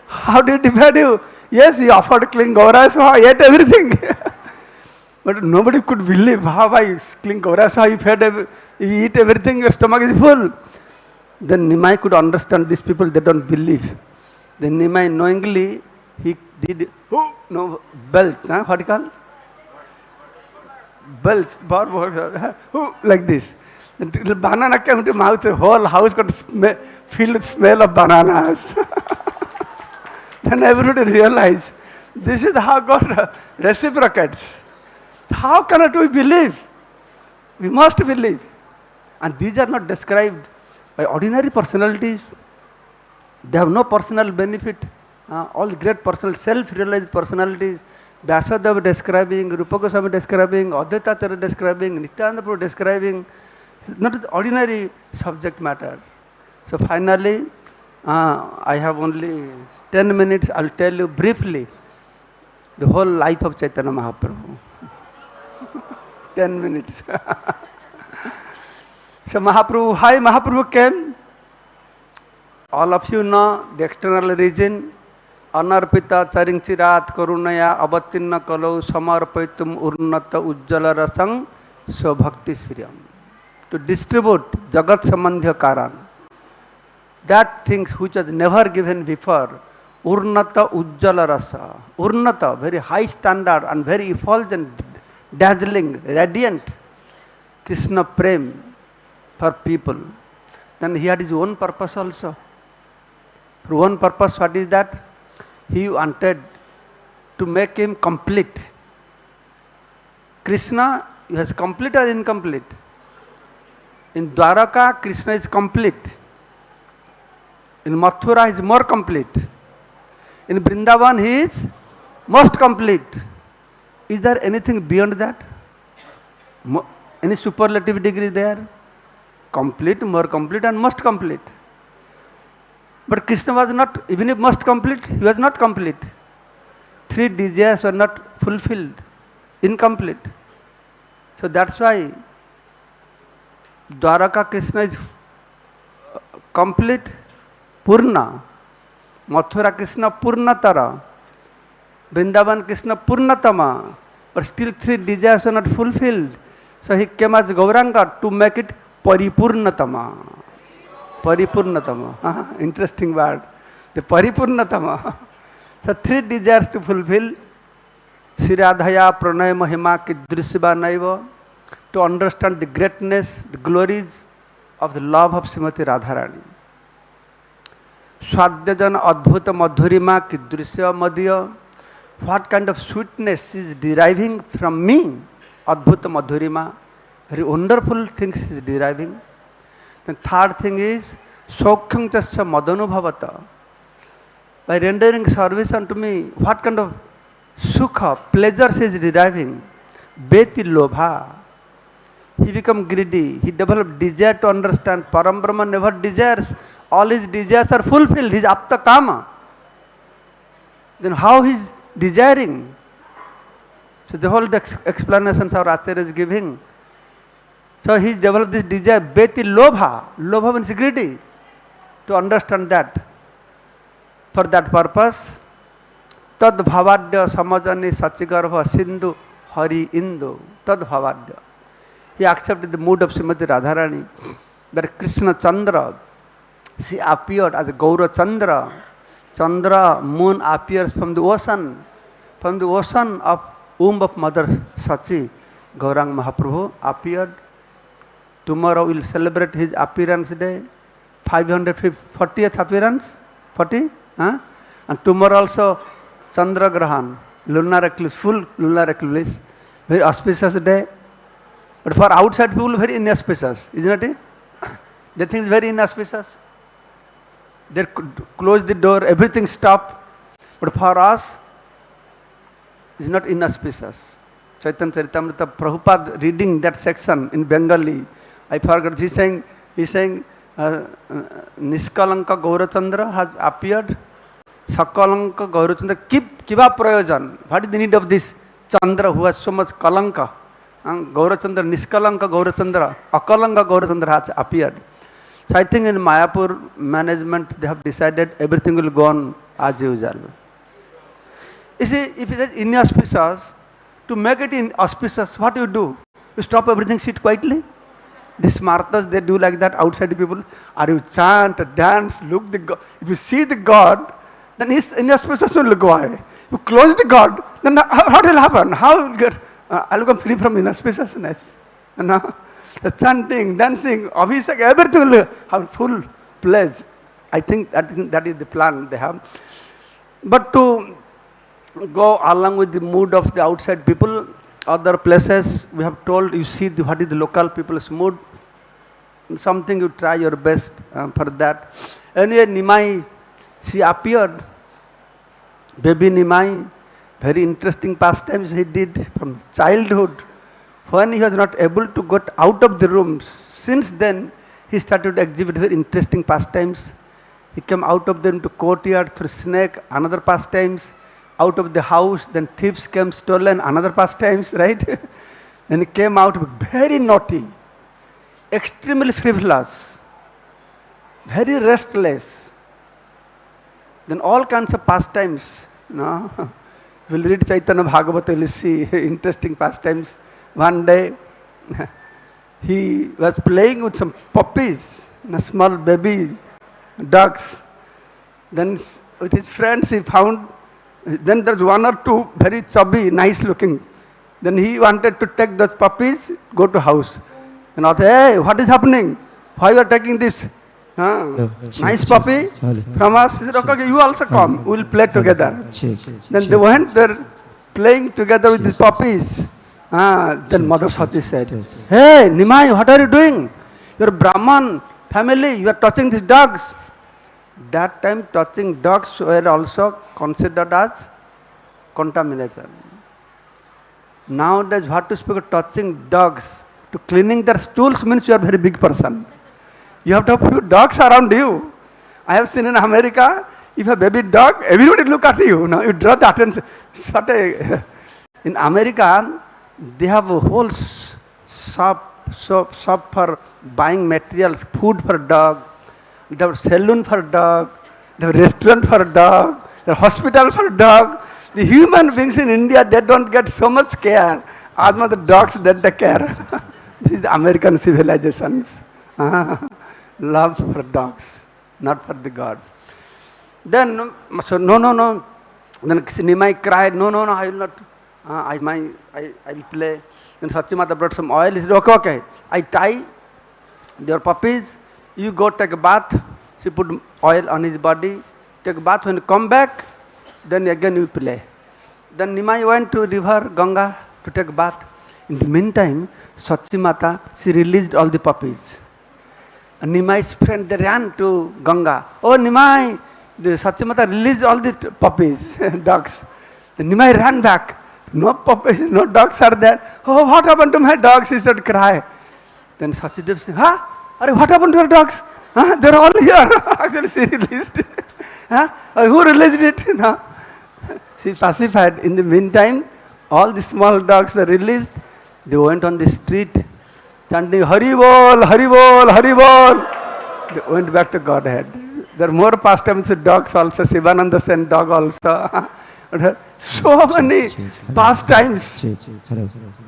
How did he fed you? Yes, he offered Kling Gauraya Swaha, I ate everything. But nobody could believe how by Kling Gauraya Swaha you eat everything, your stomach is full. Then Nimai could understand these people, they don't believe. Then Nimai knowingly, he did belch, what do you call? Belch, like this. The banana came to mouth, the whole house got filled with smell of bananas. Then everybody realized, this is how God reciprocates. How cannot we believe? We must believe. And these are not described by ordinary personalities. They have no personal benefit. All great personal, self-realized personalities, Vyasadeva describing, Rupa Goswami describing, Advaitacharya describing, Nityananda Prabhu describing, not ordinary subject matter. So finally, I have only 10 minutes, I will tell you briefly the whole life of Chaitanya Mahaprabhu. 10 minutes. So Mahaprabhu came. All of you know the external reason. Anarpita charing chirat karunaya abatinna kalau samarpaitum urnata ujjala rasang so bhakti sriyam. To distribute jagat sambandhya karan. That things which was never given before. Urnata ujjala rasa. Urnata, very high standard and very effulgent, dazzling, radiant. Krishna prem for people. Then he had his own purpose also. For one purpose, what is that? He wanted to make him complete. Krishna is complete or incomplete? In Dwaraka, Krishna is complete. In Mathura, he is more complete. In Vrindavan, he is most complete. Is there anything beyond that? Any superlative degree there? Complete, more complete and most complete. But Krishna was not, even if most complete, he was not complete. 3 desires were not fulfilled, incomplete. So that's why Dwaraka Krishna is complete, Purna. Mathura Krishna Purnatara. Vrindavan Krishna Purnatama, but still 3 desires are not fulfilled. So he came as Goranga to make it Paripurnatama. Paripurnatama. Interesting word. The Paripurnatama. So 3 desires to fulfill. Siradhaya Pranay Mahima Kidrishiba Naiva. To understand the greatness, the glories of the love of Srimati Radharani. Swadyajan Adbhuta Madhurima Kidrisya Madhya. What kind of sweetness is deriving from me? Adbhuta Madhurima. Very wonderful things is deriving. The third thing is Sokhyam Chasya Madanubhavata. By rendering service unto me, what kind of sukha, pleasures is deriving? Beti Lobha. He become greedy. He developed desire to understand. Param Brahma never desires. All his desires are fulfilled. He is apta kama. Then how he is desiring? So the whole explanations our Acharya is giving. So he developed this desire. Beti Lobha. Lobha means greedy. To understand that. For that purpose, Tad Bhavadya Samajani Sachigarva Sindhu Hari Indu. Tad Bhavadya. He accepted the mood of Srimati Radharani. But Krishna Chandra, she appeared as a Gaura Chandra. Chandra, moon appears from the ocean. From the ocean of womb of Mother Sachi, Gaurang Mahaprabhu appeared. Tomorrow we will celebrate his appearance day. 540th appearance. 40? And tomorrow also Chandra Grahan, lunar eclipse, full lunar eclipse. Very auspicious day. But for outside people, very inauspicious, isn't it? They think it's very inauspicious. They close the door, everything stop. But for us, it's not inauspicious. Chaitanya Charitamrita, Prabhupada reading that section in Bengali. I forgot, he's saying Niskalanka Gaurachandra has appeared. Sakalanka Gaurachandra, Kiva Prayojan. What is the need of this Chandra who has so much Kalanka? Gaurachandra, Niskalanka Gaurachandra, Akalanka Gaurachandra has appeared. So I think in Mayapur management they have decided everything will go on as usual. You see, if it is inauspicious, to make it inauspicious, what do? You stop everything, sit quietly. The smartas, they do like that outside people. Or you chant, dance, look the God. If you see the God, then his inauspicious will go away. You close the God, then what will happen? How will get? I'll become free from inauspiciousness. The chanting, dancing, abhishek, everything will have full pledge. I think that is the plan they have. But to go along with the mood of the outside people, other places, we have told you see what is the local people's mood. Something you try your best for that. Anyway, Nimai, she appeared. Baby Nimai, very interesting pastimes he did from childhood. When he was not able to get out of the room, since then he started to exhibit very interesting pastimes. He came out of them to courtyard through snake, another pastimes. Out of the house, then thieves came, stolen, another pastimes, right? Then he came out very naughty, extremely frivolous, very restless. Then all kinds of pastimes, We'll read Chaitanya Bhagavatam, we'll see interesting pastimes. One day, he was playing with some puppies, small baby dogs. Then with his friends he found, then there's one or two very chubby, nice looking. Then he wanted to take those puppies, go to house. And I said, hey, what is happening? Why you are taking this nice puppy from us? He said, okay, you also come, we will play together. Then they went there playing together with these puppies. Then Mother Sati said, hey, Nimai, what are you doing? You're a Brahman family, you are touching these dogs. That time touching dogs were also considered as contamination. Nowadays, what to speak of touching dogs? To cleaning their stools means you are a very big person. You have to have few dogs around you. I have seen in America, if a baby dog, everybody look at you. You draw the attention. In America, they have a whole shop for buying materials, food for dog. They have salon for dog, they have restaurant for dog, they have hospital for dog. The human beings in India, they don't get so much care. As much the dogs that they care. This is the American civilizations. Love for dogs, not for the God. Then, so no. Then Nimai cried, no, I will not. I will play. Then Sachimata brought some oil. He said, okay. I tie your puppies. You go take a bath. She put oil on his body. Take a bath. When you come back, then again you play. Then Nimai went to river Ganga to take a bath. In the meantime, Sachimata, she released all the puppies. And Nimai's friend, they ran to Ganga. Oh, Nimai, the Sachimata released all the puppies, dogs. The Nimai ran back. No puppies, no dogs are there. Oh, what happened to my dogs? She started crying. Then Sachidev said, what happened to your dogs? They're all here. Actually, she released it. Who released it? No. She pacified. In the meantime, all the small dogs were released. They went on the street chanting, Hari Bol, Hari Bol, Hari Bol. They went back to Godhead. There are more pastimes with dogs also. Sivananda sent dog also. So many pastimes.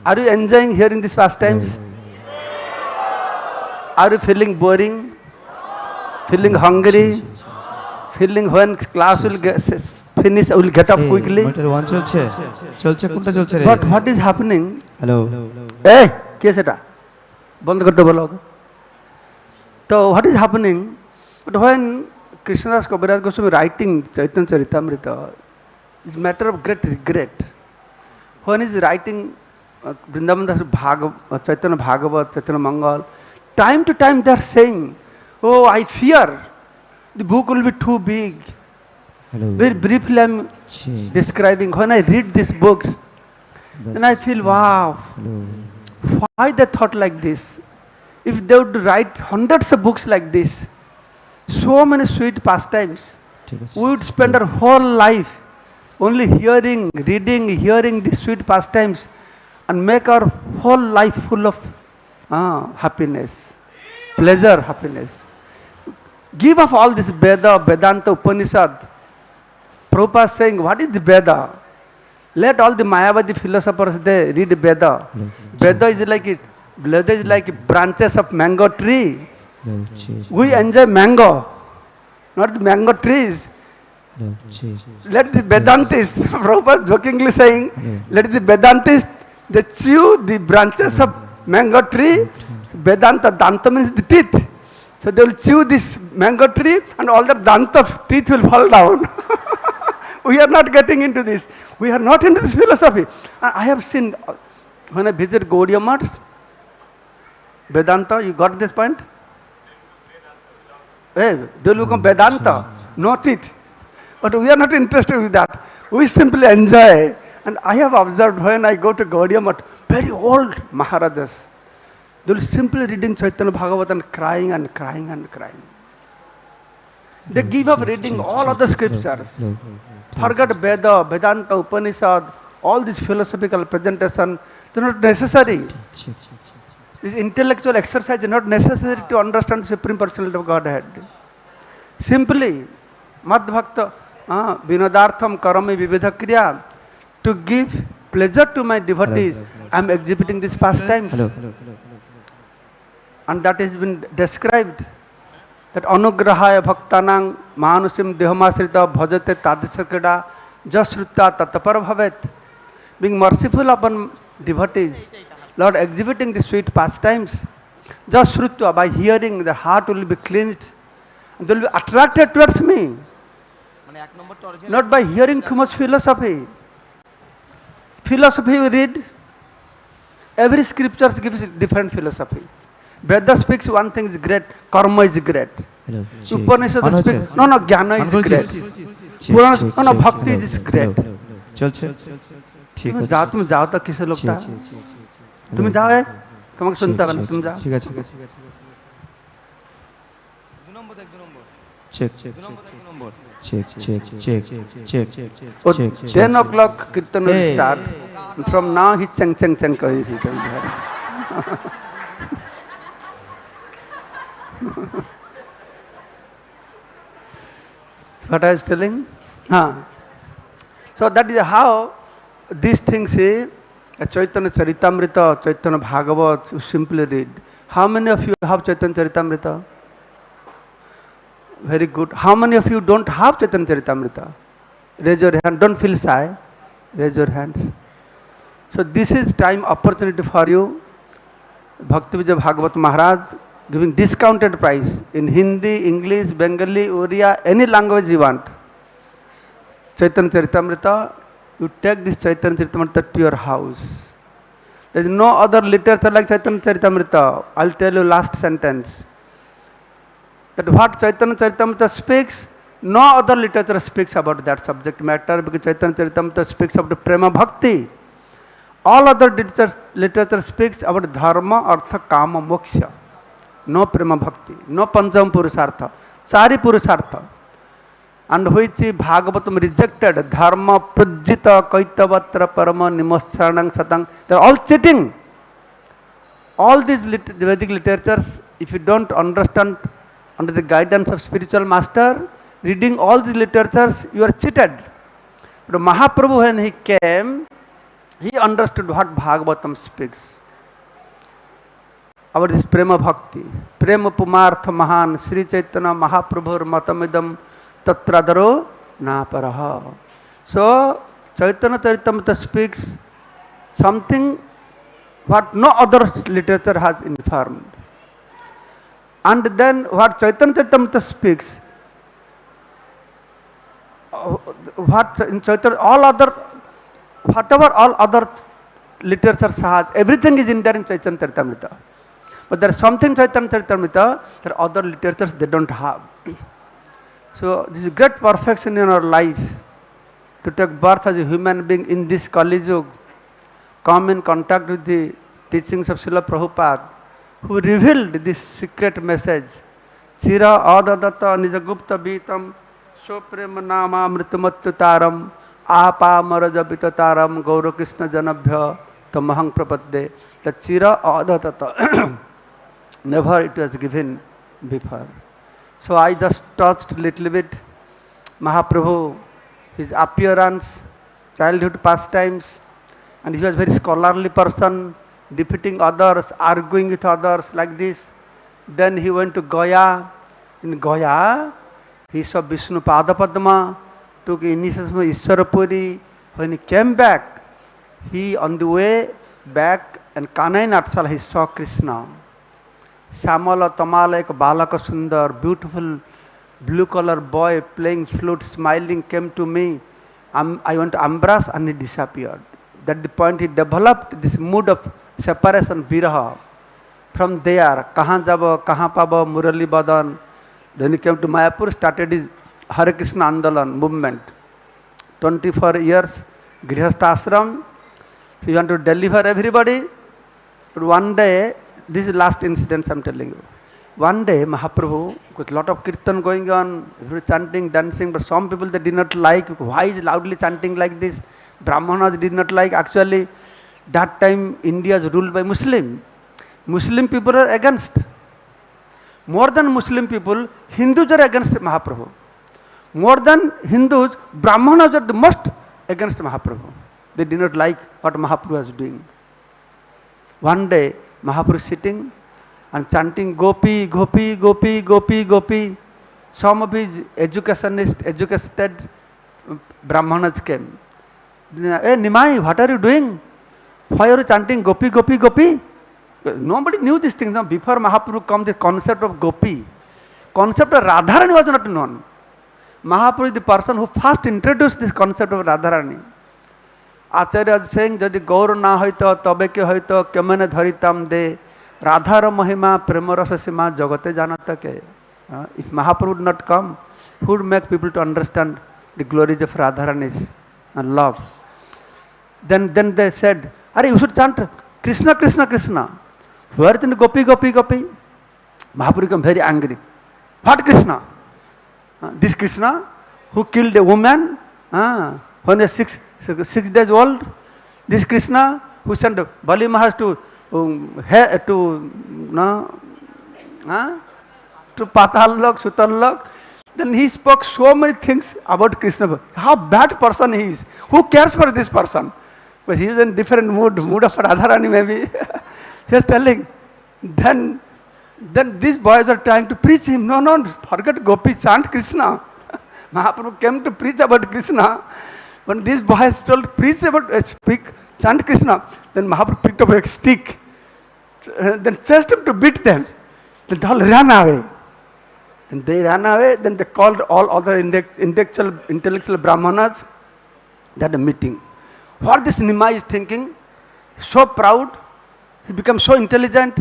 Are you enjoying hearing these pastimes? Are you feeling boring? Feeling hungry? Feeling when class will finish, will get up quickly? But what is happening? Hello. Hey, क्या सेटा? बंद कर दो बोलो. So what is happening? But when Krishnadas Kaviraj Goswami writing Chaitanya Charitamrita, it's a matter of great regret. When he is writing Vrindavan Chaitanya Bhagavat, Chaitanya Mangal, time to time they are saying, oh, I fear the book will be too big. Hello. Very briefly I am describing. When I read these books, then I feel, wow, why they thought like this? If they would write hundreds of books like this, so many sweet pastimes, we would spend our whole life only hearing, reading, hearing these sweet pastimes and make our whole life full of happiness, pleasure, happiness. Give up all this Veda, Vedanta, Upanishad. Prabhupada is saying, what is the Veda? Let all the Mayavadi philosophers, they read Veda. Veda is like branches of mango tree. We enjoy mango, not the mango trees. Let the Vedantists, Prabhupada jokingly saying, let the Vedantists, they chew the branches of mango tree. Vedanta, Danta means the teeth. So they will chew this mango tree and all the danta of teeth will fall down. We are not getting into this. We are not into this philosophy. I have seen, when I visit Gaudiya Maths, Vedanta, you got this point? Hey, they will become Vedanta, no teeth. But we are not interested with that. We simply enjoy. And I have observed when I go to Gaudiya Math, very old Maharajas, they will simply reading Chaitanya Bhagavatam and crying and crying and crying. They give up reading all other scriptures. Forget Veda, Vedanta, Upanishad, all this philosophical presentation, they are not necessary. This intellectual exercise is not necessary to understand the Supreme Personality of Godhead. Simply, Mad Bhakta, Vinodartham Karami Vividha Kriya, to give pleasure to my devotees, I am exhibiting these pastimes. And that has been described. That anugrahaya bhaktanang manusim dehamasrita bhajate tadisakada jasrutta tatapara bhavet. Being merciful upon devotees, Lord exhibiting the sweet pastimes, jasrutta, by hearing the heart will be cleansed and they will be attracted towards me. Not by hearing too much philosophy. Philosophy we read, every scripture gives different philosophy. Veda speaks one thing is great, karma is great. Upanishad speaks, jnana is great. Purana, bhakti is great. तुम जाओ तो किसे लोग था? तुम जाओ है? तुमको सुनता बना तुम जाओ. Check. 10 o'clock kirtan will start. From now he chang kahi. What I was telling? So that is how these things is. Chaitanya Charitamrita, Chaitanya Bhagavat, you simply read. How many of you have Chaitanya Charitamrita? Very good. How many of you don't have Chaitanya Charitamrita? Raise your hand. Don't feel shy. Raise your hands. So this is time opportunity for you. Bhakti Bhagavatam Maharaj giving discounted price in Hindi, English, Bengali, Oriya, any language you want. Chaitanya Charitamrita, you take this Chaitanya Charitamrita to your house. There is no other literature like Chaitanya Charitamrita. I'll tell you last sentence. That what Chaitanya Charitamrita speaks, no other literature speaks about that subject matter, because Chaitanya Charitamrita speaks of the prema bhakti. All other literature speaks about dharma, artha, kama, moksha. No prema bhakti, no pancham purusartha, chari purusartha. And which Bhagavatam rejected, dharma, prajjita, kaitavatra, parama, nimoscharanang, satang. They are all cheating. All these Vedic literatures, if you don't understand under the guidance of spiritual master, reading all these literatures, you are cheated. But Mahaprabhu, when he came, he understood what Bhagavatam speaks. About this prema bhakti. Prema pumartha mahan, Sri Chaitanya Mahaprabhur matamidam tatradaro naparaha. So, Chaitanya Charitamrita speaks something what no other literature has informed. And then what Chaitanya Charitamrita speaks, what in Chaitanya, whatever all other literature has, everything is in there in Chaitanya Charitamrita. But there is something Chaitanya Charitamrita that other literatures they don't have. So this is great perfection in our life, to take birth as a human being in this Kali Yuga, come in contact with the teachings of Srila Prabhupada, who revealed this secret message. Chira adadata nijagupta bitam soprema nama mritumattutaram apa marajabitataram gaura Krishna janabhya tamahang prapadde. The chira adadata, never it was given before. So I just touched a little bit Mahaprabhu, his appearance, childhood pastimes, and he was a very scholarly person, defeating others, arguing with others like this. Then he went to Gaya. In Gaya, he saw Vishnu Padapadma, took initiation from Ishwarapuri. When he came back, he on the way back and Kanai Natsala, he saw Krishna. Samala Tamala ek Balaka Sundar, beautiful blue color boy playing flute, smiling, came to me. I went to embrace and he disappeared. At the point he developed this mood of separation, viraha. From there, kahan jabo, kahan pabo, Murali Badan. Then he came to Mayapur, started his Hare Krishna Andalan movement. 24 years, Grihastha Ashram. So he wanted to deliver everybody. But one day, this is last incident I am telling you. One day, Mahaprabhu, with a lot of kirtan going on, chanting, dancing, but some people they did not like, why is loudly chanting like this? Brahmanas did not like. Actually, that time India is ruled by Muslim. Muslim people are against. More than Muslim people, Hindus are against Mahaprabhu. More than Hindus, Brahmanas are the most against Mahaprabhu. They did not like what Mahaprabhu was doing. One day, Mahaprabhu sitting and chanting Gopi, Gopi, Gopi, Gopi, Gopi. Some of his educated Brahmanas came. Hey Nimai, what are you doing? Why are you chanting Gopi, Gopi, Gopi? Nobody knew these things. Now, before Mahaprabhu come, the concept of Gopi, concept of Radharani was not known. Mahaprabhu is the person who first introduced this concept of Radharani. Acharya is saying, Jadi Gaur na hoito, tobe ke hoito, kemene dharitam de, Radhara mahima, premarasa sima, jagate janata ke. If Mahaprabhu would not come, who would make people to understand the glories of Radharani's and love? Then they said, Are you should chant Krishna, Krishna, Krishna. Where is the Gopi, Gopi, Gopi? Mahaprabhu became very angry. What Krishna? This Krishna who killed a woman when he was 6 days old. This Krishna who sent Bali Maharaj to Patal Lok, Sutal Lok. Then he spoke so many things about Krishna. How bad person he is. Who cares for this person? But he is in different mood of Radharani maybe. He was telling. Then these boys are trying to preach him. No, forget Gopi, chant Krishna. Mahaprabhu came to preach about Krishna. When these boys told preach about, chant Krishna, then Mahaprabhu picked up a stick. Then chased him to beat them. Then they all ran away. Then they ran away. Then they called all other intellectual brahmanas. They had a meeting. What this Nimai is thinking? So proud. He becomes so intelligent.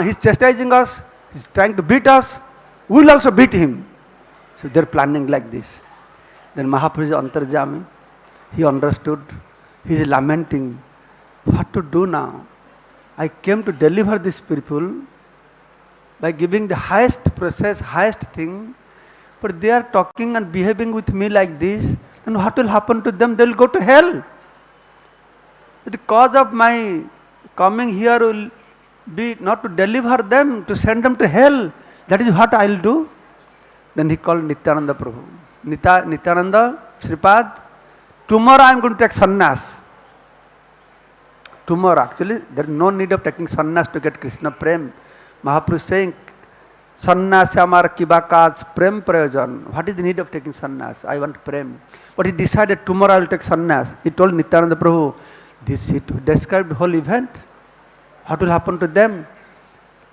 He's chastising us. He's trying to beat us. We will also beat him. So they're planning like this. Then Mahaprabhu is Antarjami. He understood. He is lamenting. What to do now? I came to deliver these people by giving the highest process, highest thing. But they are talking and behaving with me like this. Then what will happen to them? They will go to hell. The cause of my coming here will be not to deliver them, to send them to hell. That is what I will do. Then he called Nityananda Prabhu. Nityananda, Sripad, tomorrow I am going to take sannyas. Tomorrow, actually, there is no need of taking sannyas to get Krishna Prem. Mahaprabhu is saying, sannyas amar kibakas prem prayojan. What is the need of taking sannyas? I want Prem. But he decided tomorrow I will take sannyas. He told Nityananda Prabhu, this he described the whole event. What will happen to them?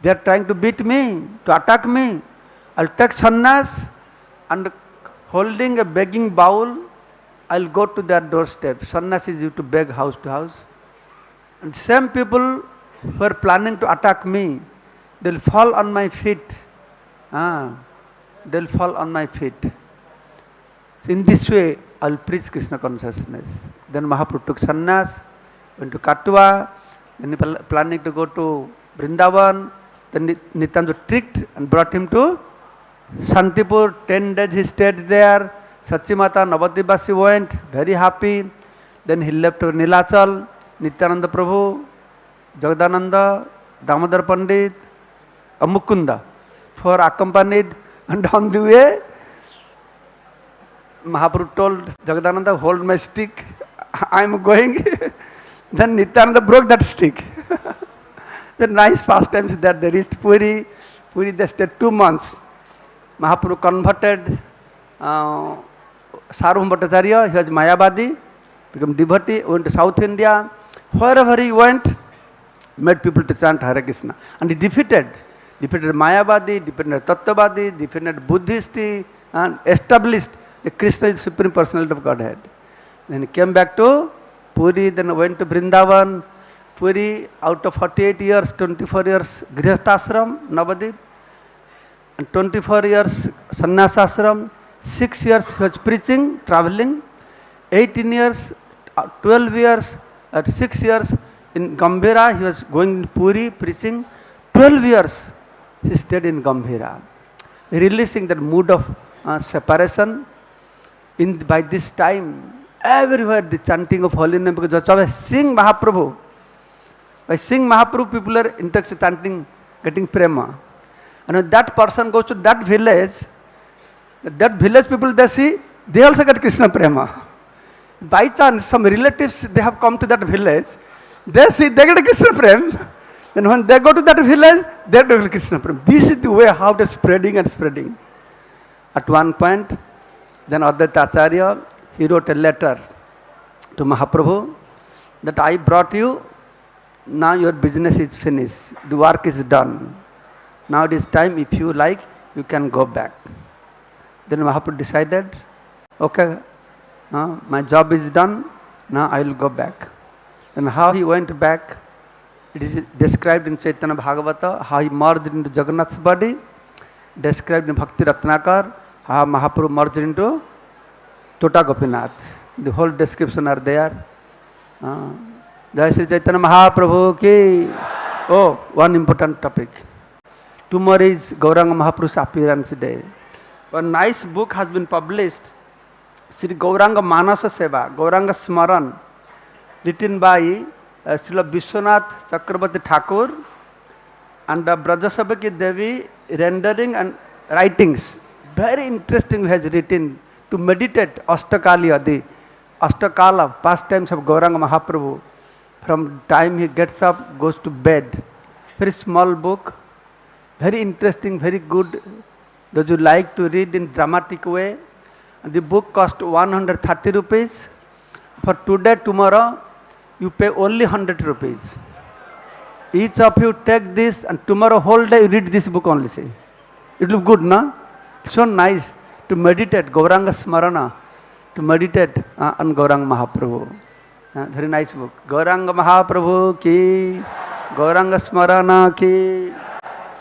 They are trying to beat me, to attack me. I will take sannyas and holding a begging bowl, I will go to their doorstep. Sannyas is used to beg house to house. And same people who are planning to attack me, they will fall on my feet. They will fall on my feet. So in this way, I will preach Krishna consciousness. Then Mahaprabhu took sannyas, went to Katwa, then he planning to go to Vrindavan. Then Nityananda tricked and brought him to Shantipur. 10 days he stayed there. Sachimata Navadvipasi went, very happy. Then he left to Nilachal. Nityananda Prabhu, Jagadananda, Damodar Pandit, Mukunda, 4 accompanied, and on the way, Mahaprabhu told Jagadananda, hold my stick, I am going. Then Nityananda broke that stick. The nice pastimes that they reached Puri. Puri they stayed 2 months. Mahaprabhu converted Sarvabhauma Bhattacharya, he was Mayavadi, became devotee, went to South India. Wherever he went, made people to chant Hare Krishna. And he defeated Mayavadi, defeated Tattvavadi, defeated Buddhist, and established the Krishna is Supreme Personality of Godhead. Then he came back to Puri, then went to Vrindavan. Puri, out of 48 years, 24 years Grihasthashram, Navadip, and 24 years Sannyasashram, 6 years he was preaching, traveling, 18 years, 12 years, 6 years in Gambhira, he was going to Puri preaching, 12 years he stayed in Gambhira, releasing that mood of separation. By this time, everywhere the chanting of holy name, because by seeing Mahaprabhu, people are into chanting, getting prema. And when that person goes to that village people they see, they also get Krishna prema. By chance, some relatives, they have come to that village, they see, they get Krishna prema. Then when they go to that village, they get Krishna prema. This is the way how it is spreading and spreading. At one point, then Advaita Acharya, he wrote a letter to Mahaprabhu that I brought you, now your business is finished, the work is done. Now it is time, if you like, you can go back. Then Mahaprabhu decided, okay, my job is done, now I will go back. And how he went back, it is described in Chaitanya Bhagavatam, how he merged into Jagannath's body, described in Bhakti Ratnakar, how Mahaprabhu merged into Tota Gopinath. The whole description are there. Jai Sri Chaitanya Mahaprabhu ki. Oh, one important topic. Tomorrow is Goranga Mahaprabhu's appearance day. One nice book has been published, Sri Goranga Manasa Seva, Goranga Smaran, written by Srila Vishwanath Chakrabarti Thakur and Brajasabaki Devi, rendering and writings. very interesting he has written to meditate Ashtakali, the Ashtakala, pastimes of Goranga Mahaprabhu. From time he gets up, goes to bed. Very small book, very interesting, very good. Those who like to read in dramatic way. And the book cost 130 rupees. For today, tomorrow, you pay only 100 rupees. Each of you take this and tomorrow whole day you read this book only. See. It will be good, no? So nice to meditate, Goranga Smarana, to meditate on Goranga Mahaprabhu. Very nice book. Goranga Mahaprabhu ki, Goranga Smarana ki.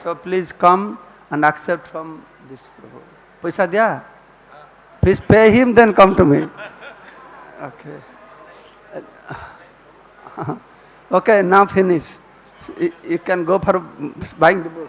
So please come and accept from this Prabhu. Paisa diya? Please pay him, then come to me. Okay. Okay, now finish. You can go for buying the book.